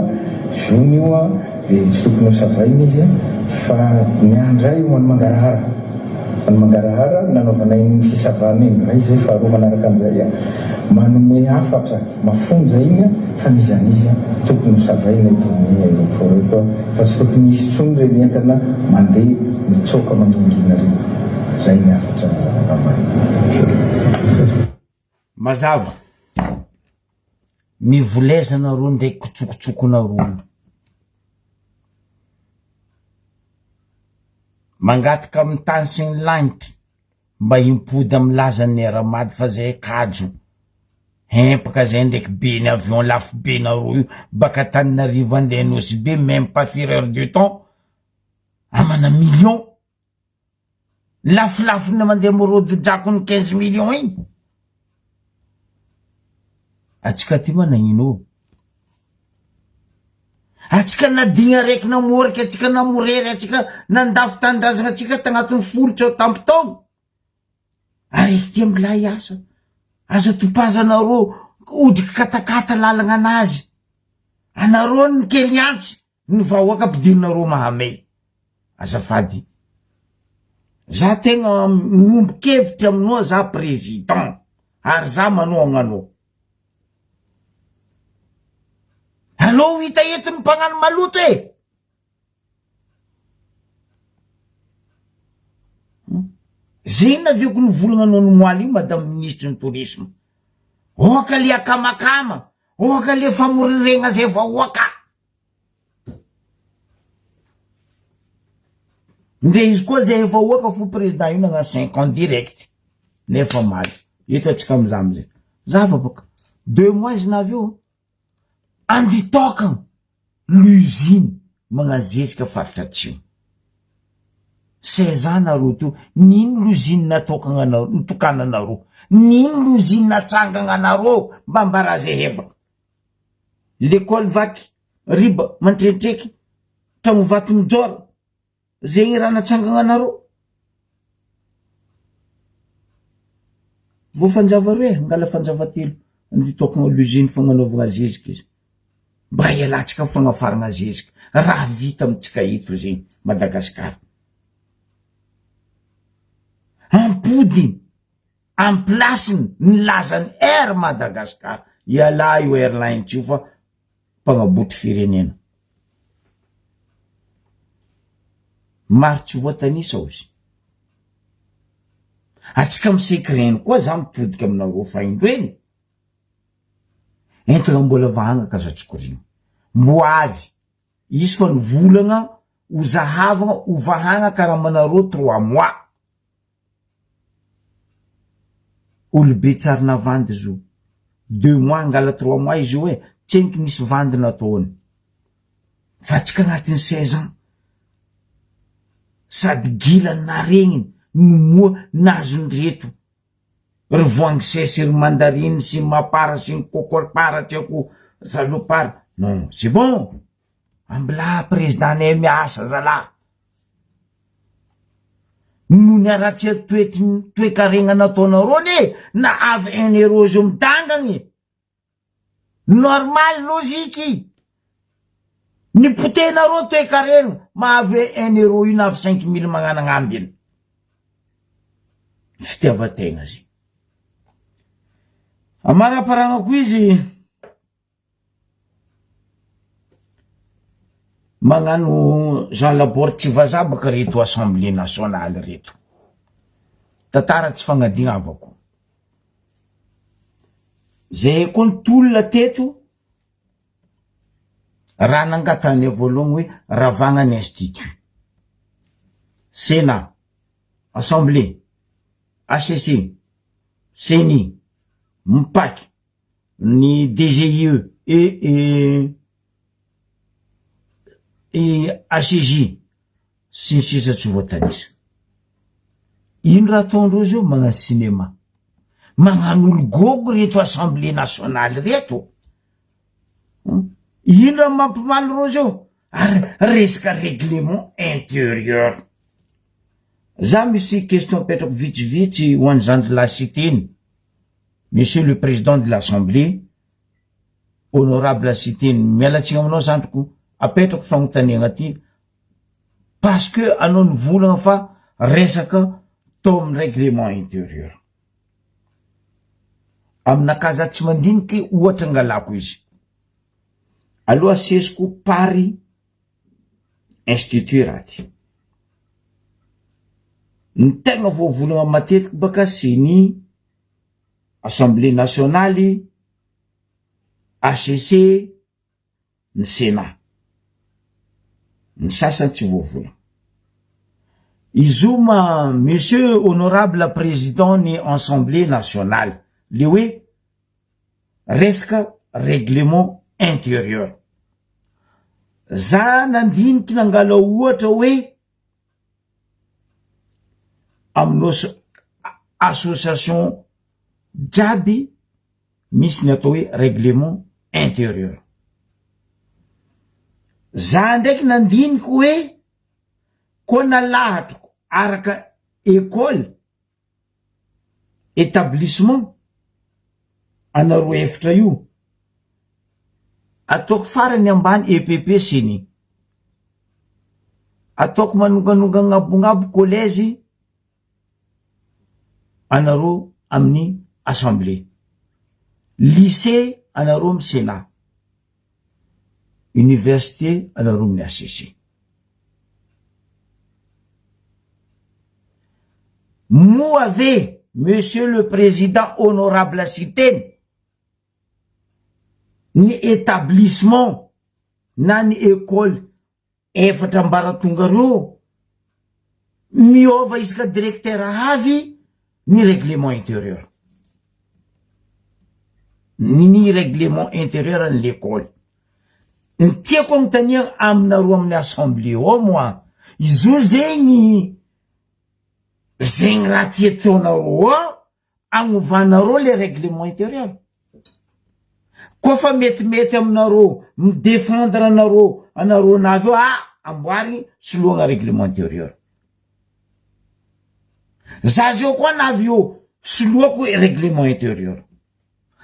zony io dia tsy tokony ho savaina izy fa ny andray ho any mangarahara. Any mangarahara nanaovana iny fisavana iny raha izy faharoa manaraka an'izay manome hafatra mafonja iny fa nizaniza tokony ho savaina itony aéroport eto fa tsy tokony misy tsony reny entana mandeha mitsoka mandongina reny. Zay ny hafatra mazava mivolezana roa ndraiky kotsokotsokona roa mangataka amin'ny tany sy ny lanitra mba impody amin'ny lazan'ny eramady fa zay kajo empaka zay ndraiky be ny avion lafo be nareo io baka Tananarivo andeha Nosy be même pas 4 heures du temps amana million lafilafy na mandeha morody jakony 15 millions igny. Atsika ty managnino? Atsika nadigna raiky namoraka, atsika namorery, atsika nandafy tandrazagna atsika tagnatin'ny folotry ao tampotogno. Araiky ty ambilay asa. Aza topazanareo odriky katakata lalagna anazy. Anareo ny kely antsy, ny vahoaka ampidinareo mahamay. Azafady. Za tegna miombon-kevitry aminao za président. Ary za manao agnanao. Allo hita ety ny mpagnano maloto e. Zay naviako ny volagna ny moaly io madame ministre ny tourisme. Oka le akamakama, oka le famoriregna zay vahoaka. Ndre izy koa zay vahoaka fo président io nagna 5 ans direct. Nefa maly. Eto atsika amizay. Zava boka. 2 mois izy navyo. Anditokagna l'usine magnazesika faritra atsimo. 16 ans nareo to, nino l'usine natokagna nareo, nitokana nareo? Nino l'usine natsangagna nareo mba mbaraze hebaka? L'école vaky, riba, mantretreky, tragno vato mijora, zegny raha natsangagna nareo. Vo fanjava roe, ngala fanjava telo, anditokagna l'usine fagnanaovagna zezika izy. Mba ialatsika fagnafaragna zezika. Raha vita amitsika ito zegny, Madagasikara. Ampody, amplasiny, nilazany Air Madagasikara. Iala io airline io fa mpagnaboty firenena. Maro tsy voatanisa ozy. Atsika miseky reny koa za mitodika aminareo faindreny. Entagna mbola vahagna kazatsokoriana. Mbo avy. Izy fa nivolagna, ho zahavagna, ho vahagna karaha manareo 3 mois. Olobe tsary navandy zo. 2 mois ngala 3 mois izy io hoe, tsenky nisy vandy nataony. Fa tsika agnatin'ny 16 ans. Sady gila naregniny, nomoa nazony reto. Ry voangy sesy, ry mandariny, sy mapara, sy ny kokorpara, tiako salopara. Non, c'est bon. Ambla président ne miasa zala. No niaratsy toe-karegna nataonareo ne, na avy 1 euro zo mitangagny. Normal, logique. Ny potenareo toe-karegna, mahavy 1 euro io na avy 5 000 magnanagnambiny. Fitiavategna zy. Amaraparagna izy magnano Jean Laborde tsy vazabaka reto Assemblée nationale reto. Tantara tsy fagnadignavako. Zay koa ny tolona teto raha nangatany voalohany hoe ravagnany institut. Sénat, Assemblée, HCC, CENI, MPAC, ni DGIE et ACJ, sy ny sisa tsy voatanisa. Ino raha ataondreo zio magnano cinéma. Magnano olo-gogo reto Assemblée nationale reto. Ino raha mampimaly reo zio? Ary resaka règlement intérieur. Za misy question petrako vitsivitsy ho an'ny Jean de la Cité. Monsieur le président de l'Assemblée, honorable Cité, mialatsigna aminao zandriko, apetrako fagnotaniagna ty, parce que anao nivolagna fa resaka tao amin'ny règlement intérieur. Aminakaza tsy mandiniky ohatra angalako izy. Aloha asesiko pary institut raty. Ny tegna voavolagna matetiky baka CENI, Assemblée nationale, HCC, ny Sénat. Ny sasany tsy voavolagna. Izoma monsieur honorable président ny Assemblée nationale, le hoe resaka règlement intérieur. Za nandiniky nangala ohatra hoe aminao association jiaby misy ny atao hoe règlement intérieur. Za ndraiky nandiniky hoe koa nalahatro araka école établissement anaro efitra io ataoko farany ambany EPP siny, ataoko manonganonga gn'abongabo collège anaro amin'ny assemblée, lycée anaro amin'ny sénat, université anaro amin'ny ACC. Moi ave monsieur le président honorable Siteny ny établissement na ny école efatra ambaratonga reo miova isaka directeur avy ny règlement intérieur, ny règlement intérieur ny l'école. Ny tiako agnontania aminareo amin'ny assemblée ao moi izo zegny raha tiataonareo ao agnovanareo le règlement intérieur. Koa fa metimety aminareo midéfendre anareo navy amboary soloagna règlement intérieur. Za zio koa navy io soloako règlement intérieur.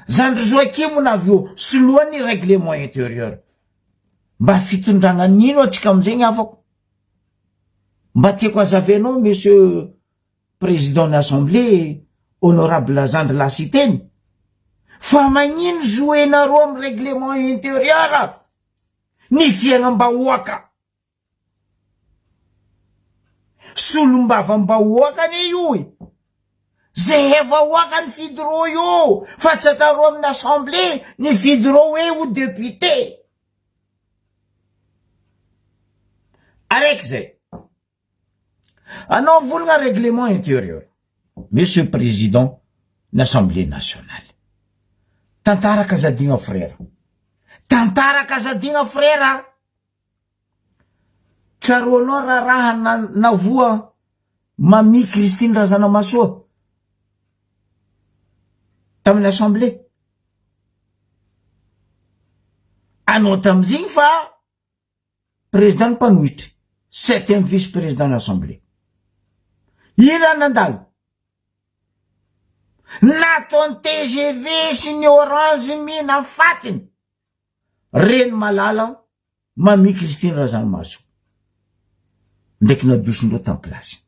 Zandry Joakimo navy io soloany règlement intérieur. Mba fitondragna nino atsika amizegny afako. Mba tiako azavenao monsieur président de l'assemblée honorable Zandry Lasiteny, fa magnino jouenareo amy règlement intérieur ny fiaignam-bahoaka. Solom-bava-mbahoaka ne io zay vahoaka ny fidiro io fa tsy atareo amin'ny assemblée ny fidiro hoe ho député. Araiky zay anao volagna règlement intérieur monsieur président l'Assemblée nationale. Tantaraka zadigna frère, tantaraka zadigna frère. Tsaroanao raha navoa Mami Christine Razanamasoa tamin'ny assemblée. Anao tamizigny fa président mpanohitry 7e vice-président l'assemblée. Ina nandalo nataony TGV sy ny Orange mina fatiny reny malala Mami Christine Razanamasoa ndraiky nadosindreo tam place.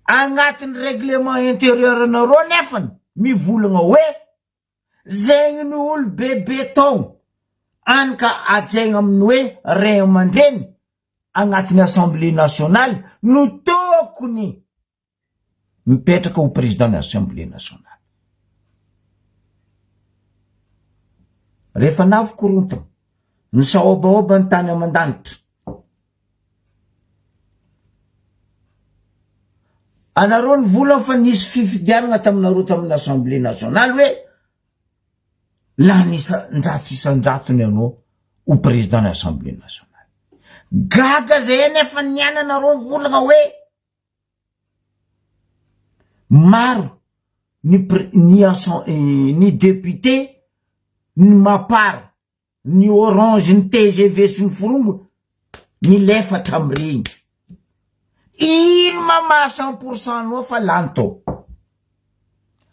Agnatin'ny règlement intérieur nareo nefany mivolagna hoe zegny ny olo bebeton anka ajaigna amin'ny hoe ray aman-dreny agnatin'ny assemblée nationale no tokony mipetraka ho président de l'assemblée nationale. Rehefa navy korontana ny saobaoba ny tany aman-danitra, anareo ny vola fa nisy fifidianana taminareo tamin'ny assemblée nationale hoe lanisa njato isan-jatony anao ho président de l'assemblée nationale. Gaga zay nefa niananareo volagna hoe maro ny député ny mapara ny Orange ny TGV sy ny forongo ny lefatra amiregny. Ino mama 100% anao fa lanto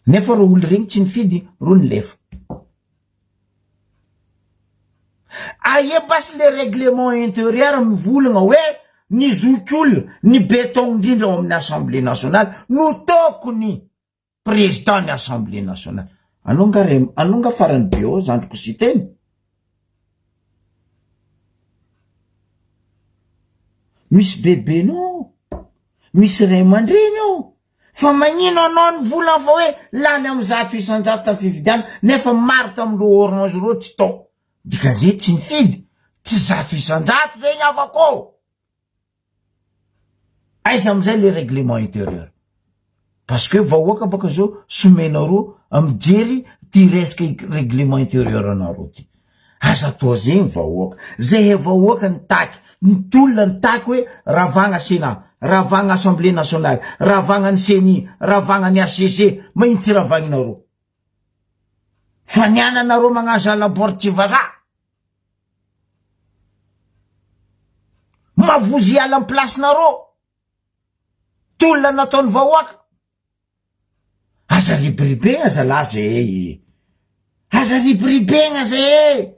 nefa ro olo regny tsy nifidy ro ny lefa. Aie basy le règlement intérieur mivolagna hoe ny zok'olo ny béton indrindra ao amin'ny assemblée nationale no tokony président ny assemblée nationale. Anonga farany bio zandriko Siteny. Misy bebenao, misy ray aman-dreny ao, fa magnino anao ny vola fa hoe lany amy 100 isan-jato ta fifidiana nefa maro tamindreo Orange reo tsy tao. Dikan'izay tsy nifidy, tsy 100 isan-jato zegny avako. Aiza amizay le règlement intérieur. Parce que vahoaka baka zao somenareo amijery ty resaka règlement intérieur anareo ty. Aza atao zegny vahoaka. Zay vahoaka ny taky, ny tolona ny taky hoe ravagna Sénat, ravagna Assemblée nationale, ravagna ny CENI, ravagna ny HCC, mahitsy ravagninareo. Fa niananareo magnazo alaborty vazaha. Mavozy ala amin'ny placenareo. Tolona nataony vahoaka. Aza ribribegna zalahy zay. Aza ribribegna zay.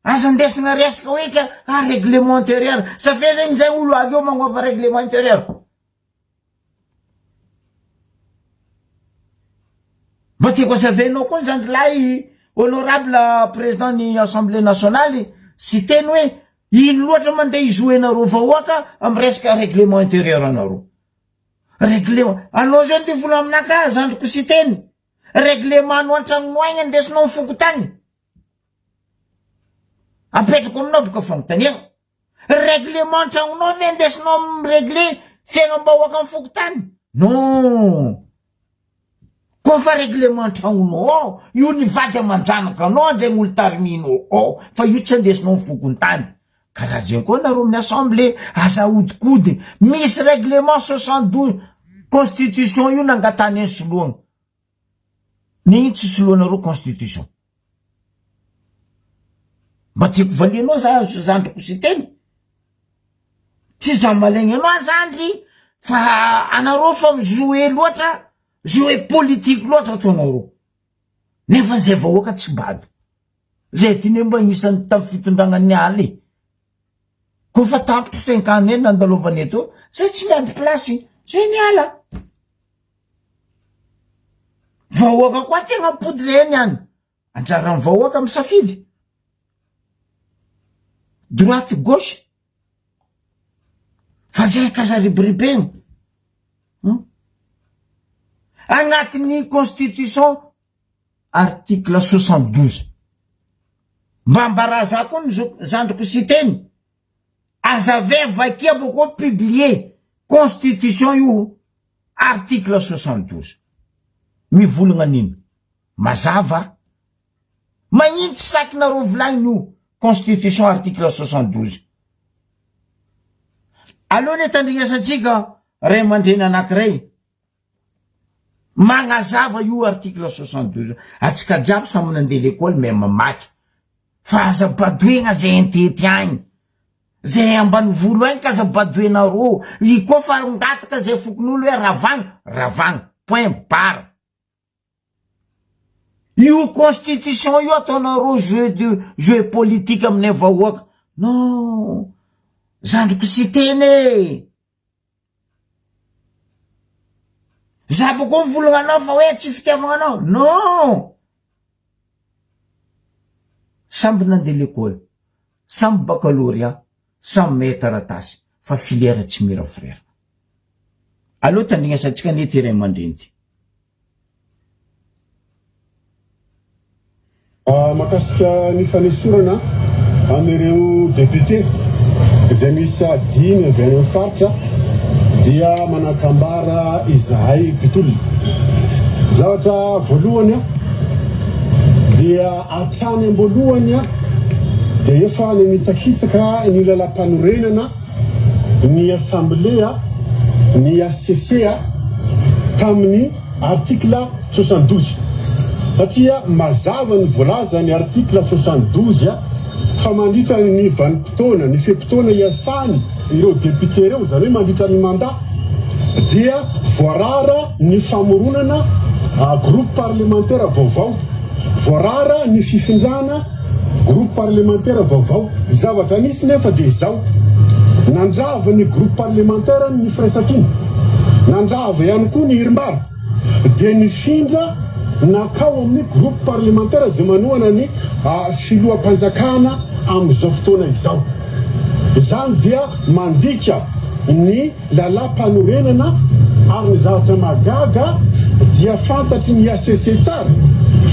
Aza ndesina resaka hoe ka règlement intérieur. Ça fait zegny zay olo avy eo magnova règlement intérieur. Mba tiako azavenao koa zany lahy honorable président ny Assemblée nationale sy teny hoe ino loatra mandeha izoenareo vahoaka amy resaka règlement intérieur anareo. Règlement anao zany ty vola aminaka zandriko sy teny. Règlement no antragno aigny andesinao mifokotany. Apetrako aminao boka fagnontaniagna. Règlement antragnonao ve andesinao miregle fiaigam-bahoaka amin'ny fokotany? Non. Kofa règlement antragnonao io nivady amanjanaka anao anzay olo tariminao fa io tsy andesinao mifokontany. Karaha zegny koa nareo amin'ny assemblée asa odikody misy règlement 72 constitution io nangatany any soloagna. Nigny tsy soloanareo constitution. Mba tiako valianao zandriko sy teny. Tsy za malegny anao zandry fa anareo fa mijoue loatra, joue politique loatra ataonareo. Nefa zay vahoaka tsy bado. Zay tiny mba isan'ny tamy fitondragnan'ny aly. Kofa tampitra 5 ans eny nandalovany eto, zay tsy miady place, zay niala. Vahoaka koa tegna pody zay niany. Anjaran'ny vahoaka misafidy. Droite gauche. Fa zay kazaribiribegna. Agnatin'ny constitution article 72. Mba mbaraza koa zandriko sy teny. Azave vakia boko publier constitution io article 72. Mivolagna nino? Mazava. Magnino tsy sakinareo volagny io constitution article 72. Aloha tandrignasantsika ray aman-dreny anankiray. Magnazava io article 72. Atsika jiaby samy nandeha l'école mais mamaky. Fa aza badoegna zay intety agny. Zay ambany volo agny kaza badoenareo. I koa fa ngataka zay fokon'olo hoe ravagna, ravagna. Point barre. Io constitution io ataonareo jeu politique aminay vahoaka. Non. Zandriko sy teny. Zabo koa mivolagna anao fa hoe tsy fitiavagna anao. Non. Samby nandeha l'école. Samby baccalauréat. Samby mehy taratasy. Fa filière tsy mira frère. Aloha tandrignasantsika nety iray aman-dreny. Makasika ny fanesorana amin'ireo député izay miisa 10 avy any amin'ny faritra dia manakambara izahay mpitolona. Zavatra voalohany dia atrany amboalohany dia efa nanitsakitsaka ny lalam-panorenana ny assemblée ny ACC tamin'ny article 72. Satria mazava ny voalaza ny article 72 fa mandritra ny vanim-potoana, ny fe-potoana iasany ireo député reo, zany hoe mandritra ny mandat, dia voarara ny famoronana groupe parlementaire vaovao, voarara ny fifindrana groupe parlementaire vaovao. Zavatra nisy nefa dia izao, nandrava ny groupe parlementaire ny firaisan-kiny, nandrava ihany koa ny hirimbara, dia nifindra nakao amin'ny groupe parlementaire zay manohana ny filoham-panjakana amin'izao fotoana izao. Izany dia mandika ny lalam-panorenana ary ny zavatra magaga dia fantatry ny ACC tsara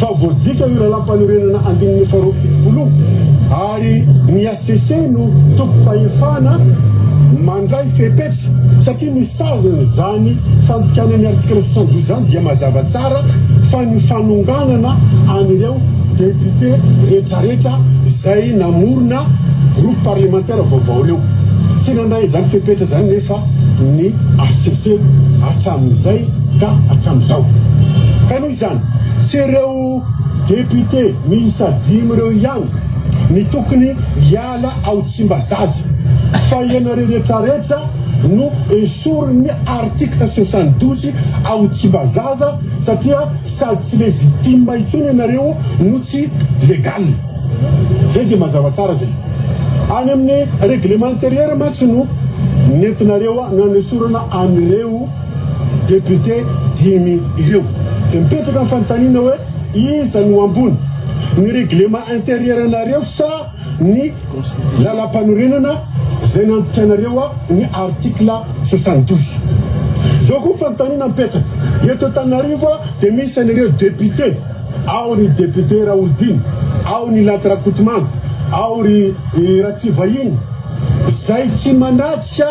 fa voadika io lalam-panorenana andininy faharoapolo ary ny ACC no tompo-pahefana mandray fepetra satria misazana zany fandikanany article 72 zany dia mazava tsara fa ny fanonganana anireo député rehetrarehetra zay namorona groupe parlementaire vaovao reo tsy nandray zany fepetra zany nefa ny ACC hatramin'izay ka hatramin'izao ka noho izany tsy ireo député miisa 5 reo ihany ny tokony hiala ao Tsimbazaza fa ianareo rehetrarehetra no esoriny article 72 ao Tsimbazaza satria sady tsy légitime intsony ianareo no tsy légal zay dia mazava tsara zay any amin'ny règlement intérieur mantsy no nentinareo nanesorana an'ireo député 5 ireo dia mipetraka amin'ny fanontaniana hoe iza no ambony ny règlement intérieur anareo sa ny lalam-panorenana zay nandikanareo ny article 72 zao koa fanontaniana mipetraka eto Antananarivo dia misy an'ireo député ao ny député Raoldiny ao ny Lanty Rakotomanga ao ry Ratsivahiny zay tsy manatrika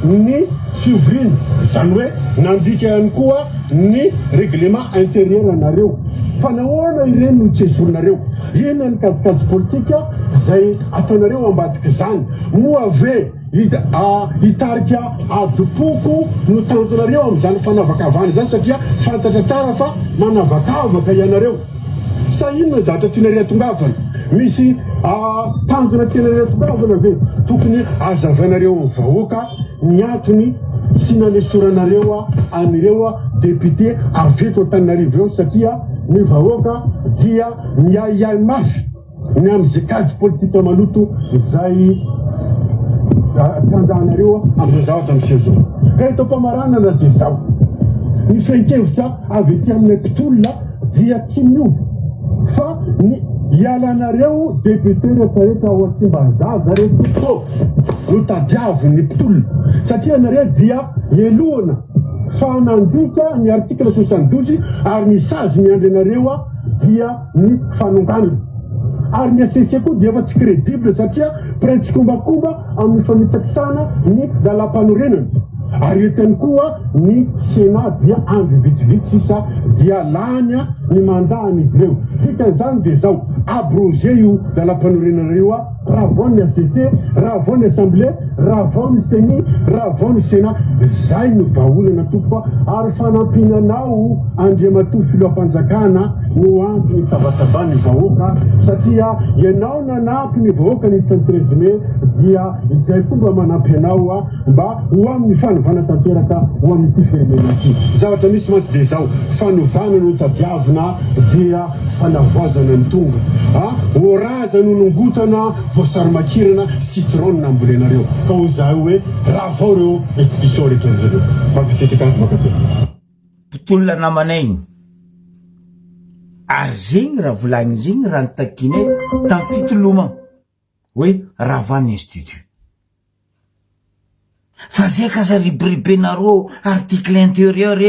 ny fiovina zany hoe nandika ihany koa ny règlement intérieur anareo fa nahoana ireny no tsy esorinareo ina ny kajikajy politika zay ataonareo ambadika zany moa ave hitarika adipoko no tanjonareo amin'izany fanavakavany zany satria fantatra tsara fa manavakavaka ianareo sa inona zatra tianareo tongavana misy tanjona tianareo tongavana ve tokony azavainareo amin'ny vahoaka ny antony tsy nanesoranareo anireo député aveto Antananarivo eo satria ny vahoaka dia miahiahy mafy ny amin'izay kajy politika maloto zay tanjahanareo amin'ny zavatra miseho zao ka eto mpamaranana dia zao ny fenkevitra avy ety amin'ny mpitolona dia tsy miova fa ny ialanareo député rehetrarehetra ao Tsimbazaza reto no tadiavy ny mpitolona satria nareo dia elohana fa nandika ny article 72 ary ny sazy miandry anareo dia ny fanonganana ary ny ACC koa dia efa tsy crédible satria prince kombakomba amin'ny famitsapisana ny lalam-panorenana ary etany koa ny Sénat dia andro vitsivitsy sisa dia lanya ny mandahany izy ireo dikan'izany dia zao abrogé io lalam-panorenana reo raha vao ny ACC raha vao ny assemblée raha vao ny CENI raha vao ny Sénat zay no vahaolana tompo ary fanampinanao Andriamatoa filohampanjakana no antony tabatabany vahoaka satria ianao nanampy ny vahoaka ny 13 mai dia izay fomba manampy anao mba ho amin'ny fanovana tanteraka ho amin'ity firenena ity zavatra misy mantsy dia zao fanovana no tadiavina dia fanavoazana ny tonga oraza no nongotana voasarimakirana citron nambolenareo ka ho zahay hoe raha vao reo institution rehetrarehetra makisitraka makate mpitolona namanay ary zegny raha volagny zegny raha nitakiny tamin'ny fitoloma hoe Ravany Institut fa zay ka za riberibenareo article intérieur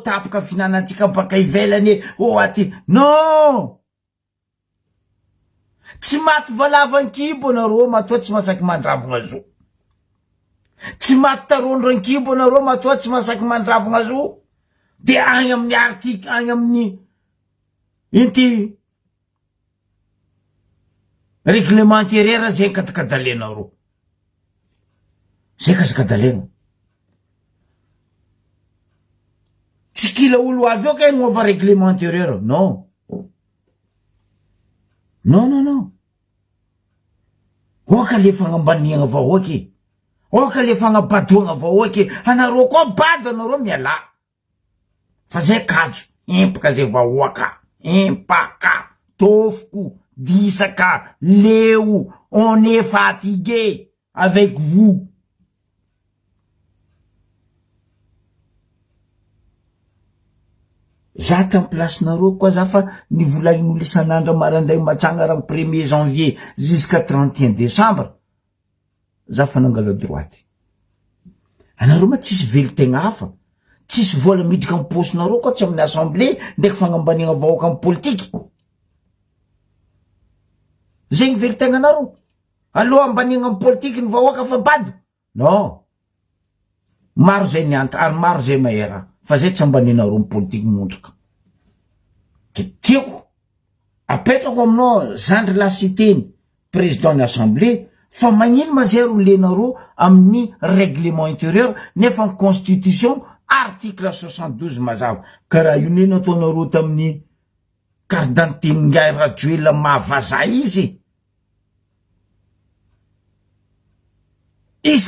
tapaka finanantsika baka ivelany aty non tsy maty valavan-kibo anareo matoa tsy masaky mandravogna zo tsy maty tarondran-kibo anareo matoa tsy masaky mandravogna zo de agny amin'ny article agny amin'ny inty règlement intérieur zay katakadalenareo zay kasakadalena tsy kila olo avy eo ka gnova règlement intérieur non non non non oka le fagnambaniagna vahoaky oka le fagnabadoagna vahoaky anareo koa bady anareo miala fa zay kajo impaka zay vahoaka impaka tofoko disaka leo on est fatigué avec vous za tamin'ny placenareo koa za fa nivolagnin'olo isan'andro maranday matsanga raha 1er janvier jusqu'à 31 décembre za fa nangala droite anareo ma tsisy veli-tegna hafa tsisy vola midriky amin'ny postinareo koa tsy amin'ny assemblée ndraiky fagnambaniagna vahoaka amin'ny politiky zegny veli-tegna anareo aloha ambaniagna amin'ny politiky ny vahoaka fa bady non maro zay niantra ary maro zay mahera fa zay tsy ambaninareo amin'ny politiky montraka ke tiako apetrako aminao zandry lasiteny président ny assemblée fa magnino mazay lenareo amin'ny règlement intérieur nefa ny constitution article 72 mazava ka raha io neny ataonareo tamin'ny carte d'identité ngay rajoela mahavaza izy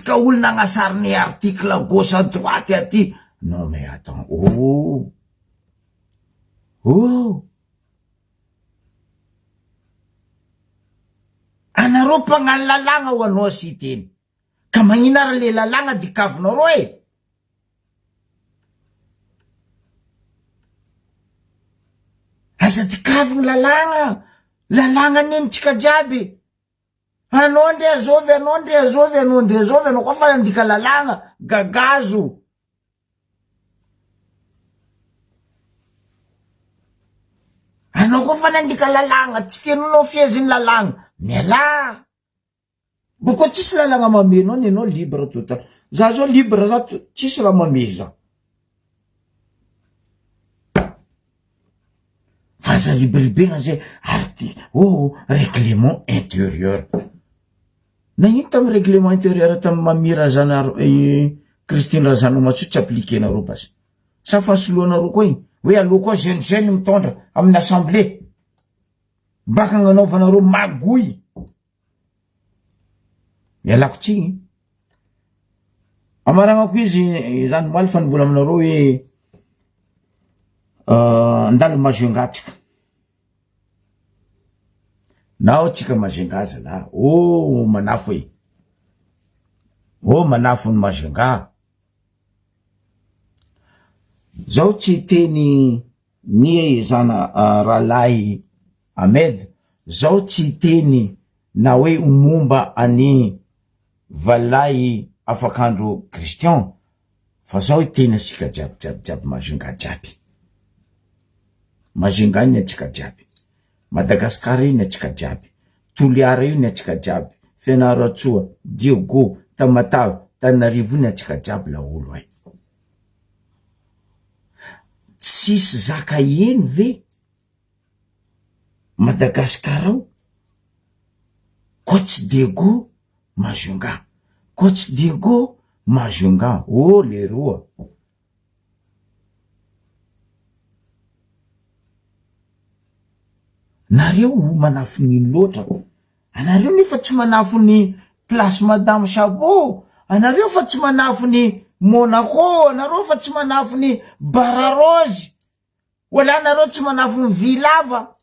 ka olona agnasariny article gauche à droite aty non mais attends anareo mpagnano lalagna ho anao sy teny ka magnino ara le lalagna dikavinareo aza dikavigny lalagna nenitsika jiaby anao ndre azovy anao koa fa nandika lalagna gagazo anao koa fa nandika lalagna tsy tenonao fieziny lalagna miala boko tsisy lalagna mamenao ny anao libre total za zao libre za tsisy raha mame za fa za libribegna zay règlement intérieur nagnino tamy règlement intérieur tamy mamira zana Christine Razano Matsotry appliquenareo basy sa fasoloanareo koa igny hoe aloha koa jeune mitondra amin'ny assemblée baka agnanaovanareo magoy mialako tsigny amaragnako izy zany maly fa nivola aminareo hoe andalo mazengatsika nao tsika mazengaza la manafo manafo ny mazenga zao tsy teny ny zana Ralahy Ahmed zao tsy teny na hoe momba any valahy afakandro Christian fa zao teny asika jiaby mazenga jiaby mazenga iny atsika jiaby Madagasikara iny atsika jiaby Toliara iny atsika jiaby Fianaratsoa Diogo Tamatave Tananarivo iny atsika jiaby la olo ay tsisy zaka eny ve Madagasikara ao Coach Diego Mazenga Coach Diego Mazenga le roa nareo manafo ny loatra anareo nefa tsy manafo ny place Madame Chabot anareo fa tsy manafo ny Monaco anareo fa tsy manafo ny Bararose wala anareo tsy manafo ny Vilava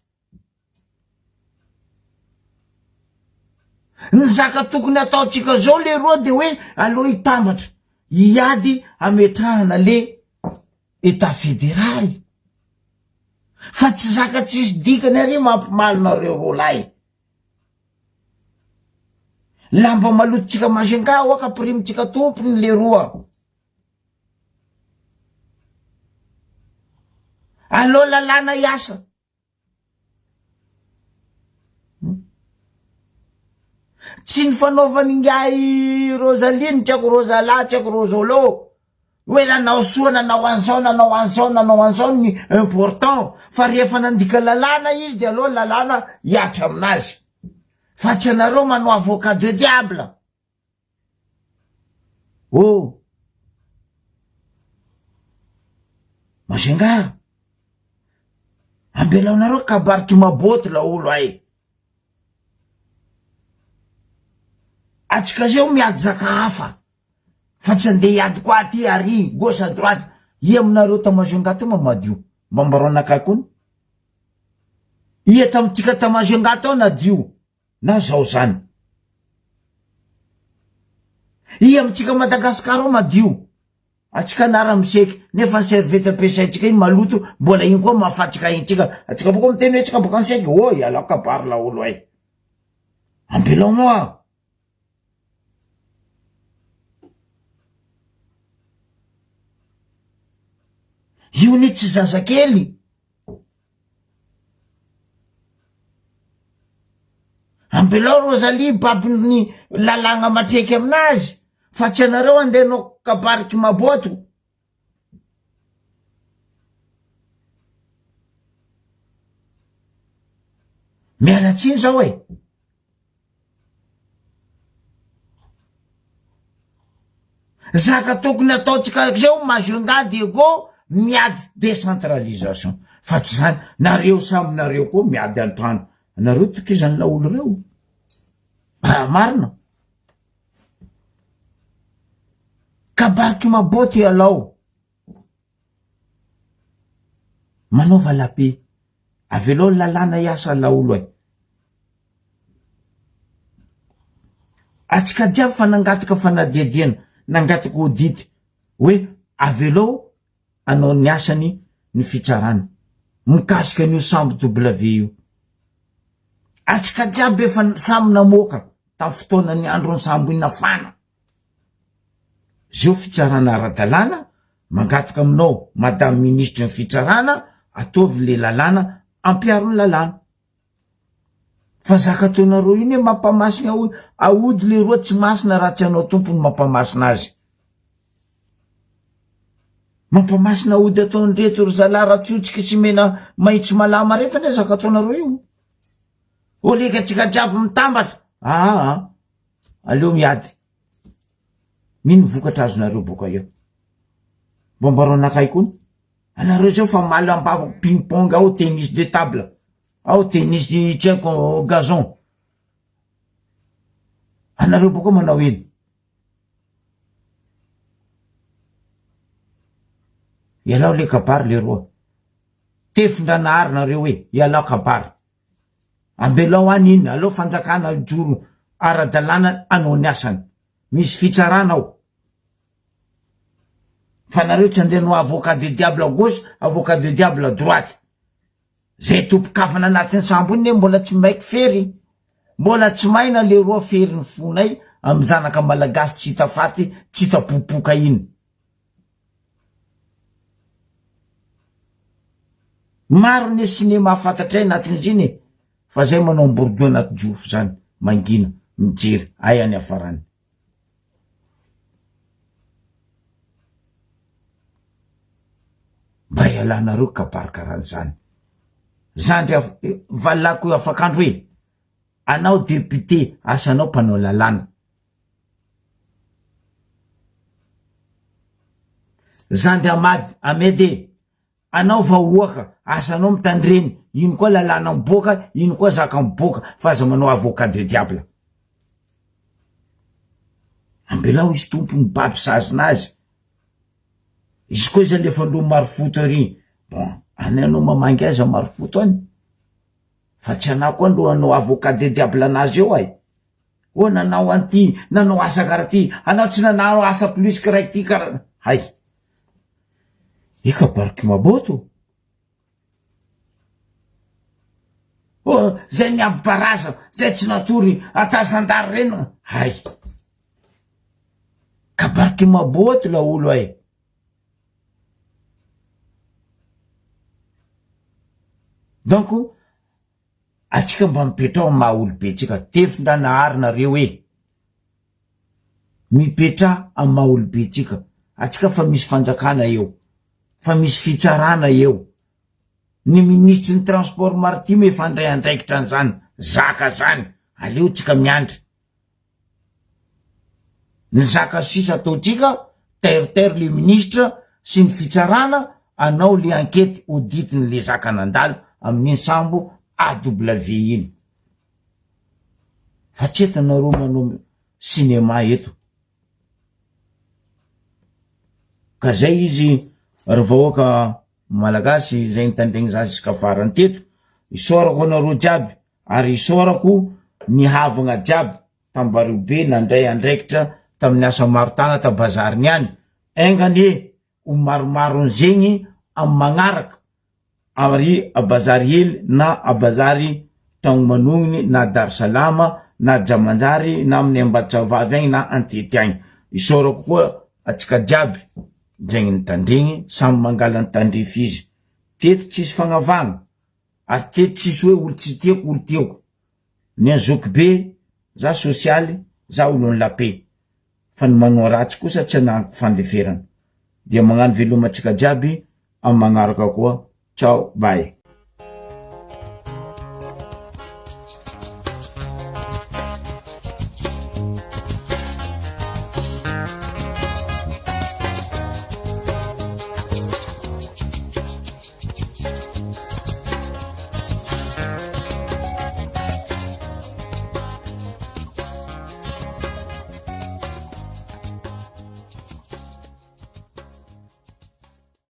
ny zaka tokony ataotsika zao le roa de hoe aloha hitambatra hiady ametrahana le état fédéral fa tsy zaka tsisy dikany ary mampimalonareo rolay lamba malototsika mazenga oaka primitsika tompony le roa alo lalana iasa tsy ny fanaovany ngay Rosaline tiako Rosala tiako Rosolo hoe nanao soa nanao anzao ny important fa rehefa nandika lalana izy de aloha lalana hiatra aminazy fa tsy anareo manao avocat de diable mazenga ambelaonareo kabariky maboty la olo ay atsika zao miady zaka hafa fa tsy andeha hiady koa aty ary gauche à droite aminareo tamazenga teo mamadio mbambarao anakay kony tamitsika tamazenga tao nadio na zao zany amitsika Madagasikara madio atsika nara-miseky nefa ny servety ampiasaitsika iny maloto mbola iny koa mahafatsika intsika atsika boka miteny hoe tsika boka anseky ialao kabary la olo ay ambelao moa io ny tsy zazakely ambelao Rosalie babiny lalagna matreky aminazy fa tsy anareo andehanao kabariky maboto mialatsiny zao e. Zaka tokony ataotsika zao mazongady ego miady décentralisation. Fa tsy zany, nareo samy nareo koa miady antrano. Nareo tokizany laolo reo. Marina. Kabariky maboty alao. Manova lape. Avelo lalana iasa laolo e. Atsika diavy fa nangataka fanadiadiana, nangataka audit. Hoe, avelo anao ny asany ny fitsarana. Mikasika an'io sambo W io. Atsika diaby efa samy namoaka tamin'ny fotoana ny andro ny sambo inafana. Zio fitsarana ara-dalàna, mangataka aminao, madame ministre ny fitsarana, ataovy le lalàna, ampiaro ny lalàna. Fa zaka ataonareo iny mampamasina aody le roa tsy masina raha tsy anao tompony mampamasina azy. Mampamasina aody ataony reto ry zalara tsotsika sy mena maitso malama reto ne zaka ataonareo io. Oleka tsika jiaby mitambatra. Aleo miady. Mino vokatra azonareo boka eo. Bombarao anakay koa. Anareo zao fa malambavako ping-pong ao, tennis de table. Ao tennis de tiako gazon. Anareo boka manao iny. Ialao le kabary le roa. Tefin-dranahary nareo hoe, ialao kabary. Ambelao any iny, alao fanjakana joro ara-dalàna anao ny asany. Misy fitsarana ao. Fa nareo tsy andeha avocat de diable à gauche, avocat de diable à droite. Zay tompokafana anatin'ny sambo iny mbola tsy maiky fery. Mbola tsy maina le roa fery ny fonay amin'ny zanaka malagasy tsy hita faty, tsy hita popoka iny. Maro ny sinema fantatray anatin'izy iny. Fa zay manao bordeaux anaty jofo zany, mangina, mijery, ay any afarany. Mba ialanareo kabary karan'izany. Zandry valako afakandro hoe, anao député, asanao mpanao lalàna. Zandry Amedy, anao vahoaka, asanao mitandreny, ino koa lalàna miboaka, ino koa zaka miboaka, fa aza manao avocat de diable. Ambelao izy tompony babisazina azy. Izy koa izy alefandro marofoto ry. Bon, anao mamangy aza marofoto any. Fa tsy anao koa ndo anao avocat de diable anazy eo ay. O nanao anty, nanao asa kara ty, anao tsy nanao asa plus karaky ty kara. Hay. Ika bariky maboto. Oh, zay ny abaraza, zay tsy natory atasandary rena. Hay. Kabariky maboto la olo ay. Donc, atsika mba mipetra maha olobe tsika, tefin-dranahary nareo e. Mipetra amin'ny maha olobe tsika. Atsika fa misy fanjakana eo. Fa misy fitsarana eo. Ny ministry ny transport maritime efa andray andraikitra an'izany. Zaka zany. Aleo tsika miandry. Ny zaka sisa ataotsika, terre le ministre, sy ny fitsarana, anao le enquête audit ny le zaka nandalo amin'ny sambo AW iny. Fa tsy eto nareo manao sinema eto. Ka zay izy, ry vahoaka malagasy, zay nitandregny zany iska farany teto, isorako anareo jiaby, ary isorako ny havagna jiaby, tambariobe nandray andraikitra tamin'ny asa marotagna ta bazariny any. Engane ho maromaro zegny amin'ny magnaraka, ary a bazary hely na a bazary tagno manogniny na Darsalama na Jamanjary na amin'ny Ambatravavy agny na Antety agny. Isorako koa atsika jiaby zegny nitandregny, samy mangala nitandrify izy. Teto tsisy fagnavagna, ary teto tsisy hoe olo tsy tiako olo tiako. Ny azoky be, za sosialy, za olony lape. Fa ny manao ratsy kosa tsy ananko fandeferana. Dia magnano velomantsika jiaby, amin'ny magnaraka koa. Ciao, bye.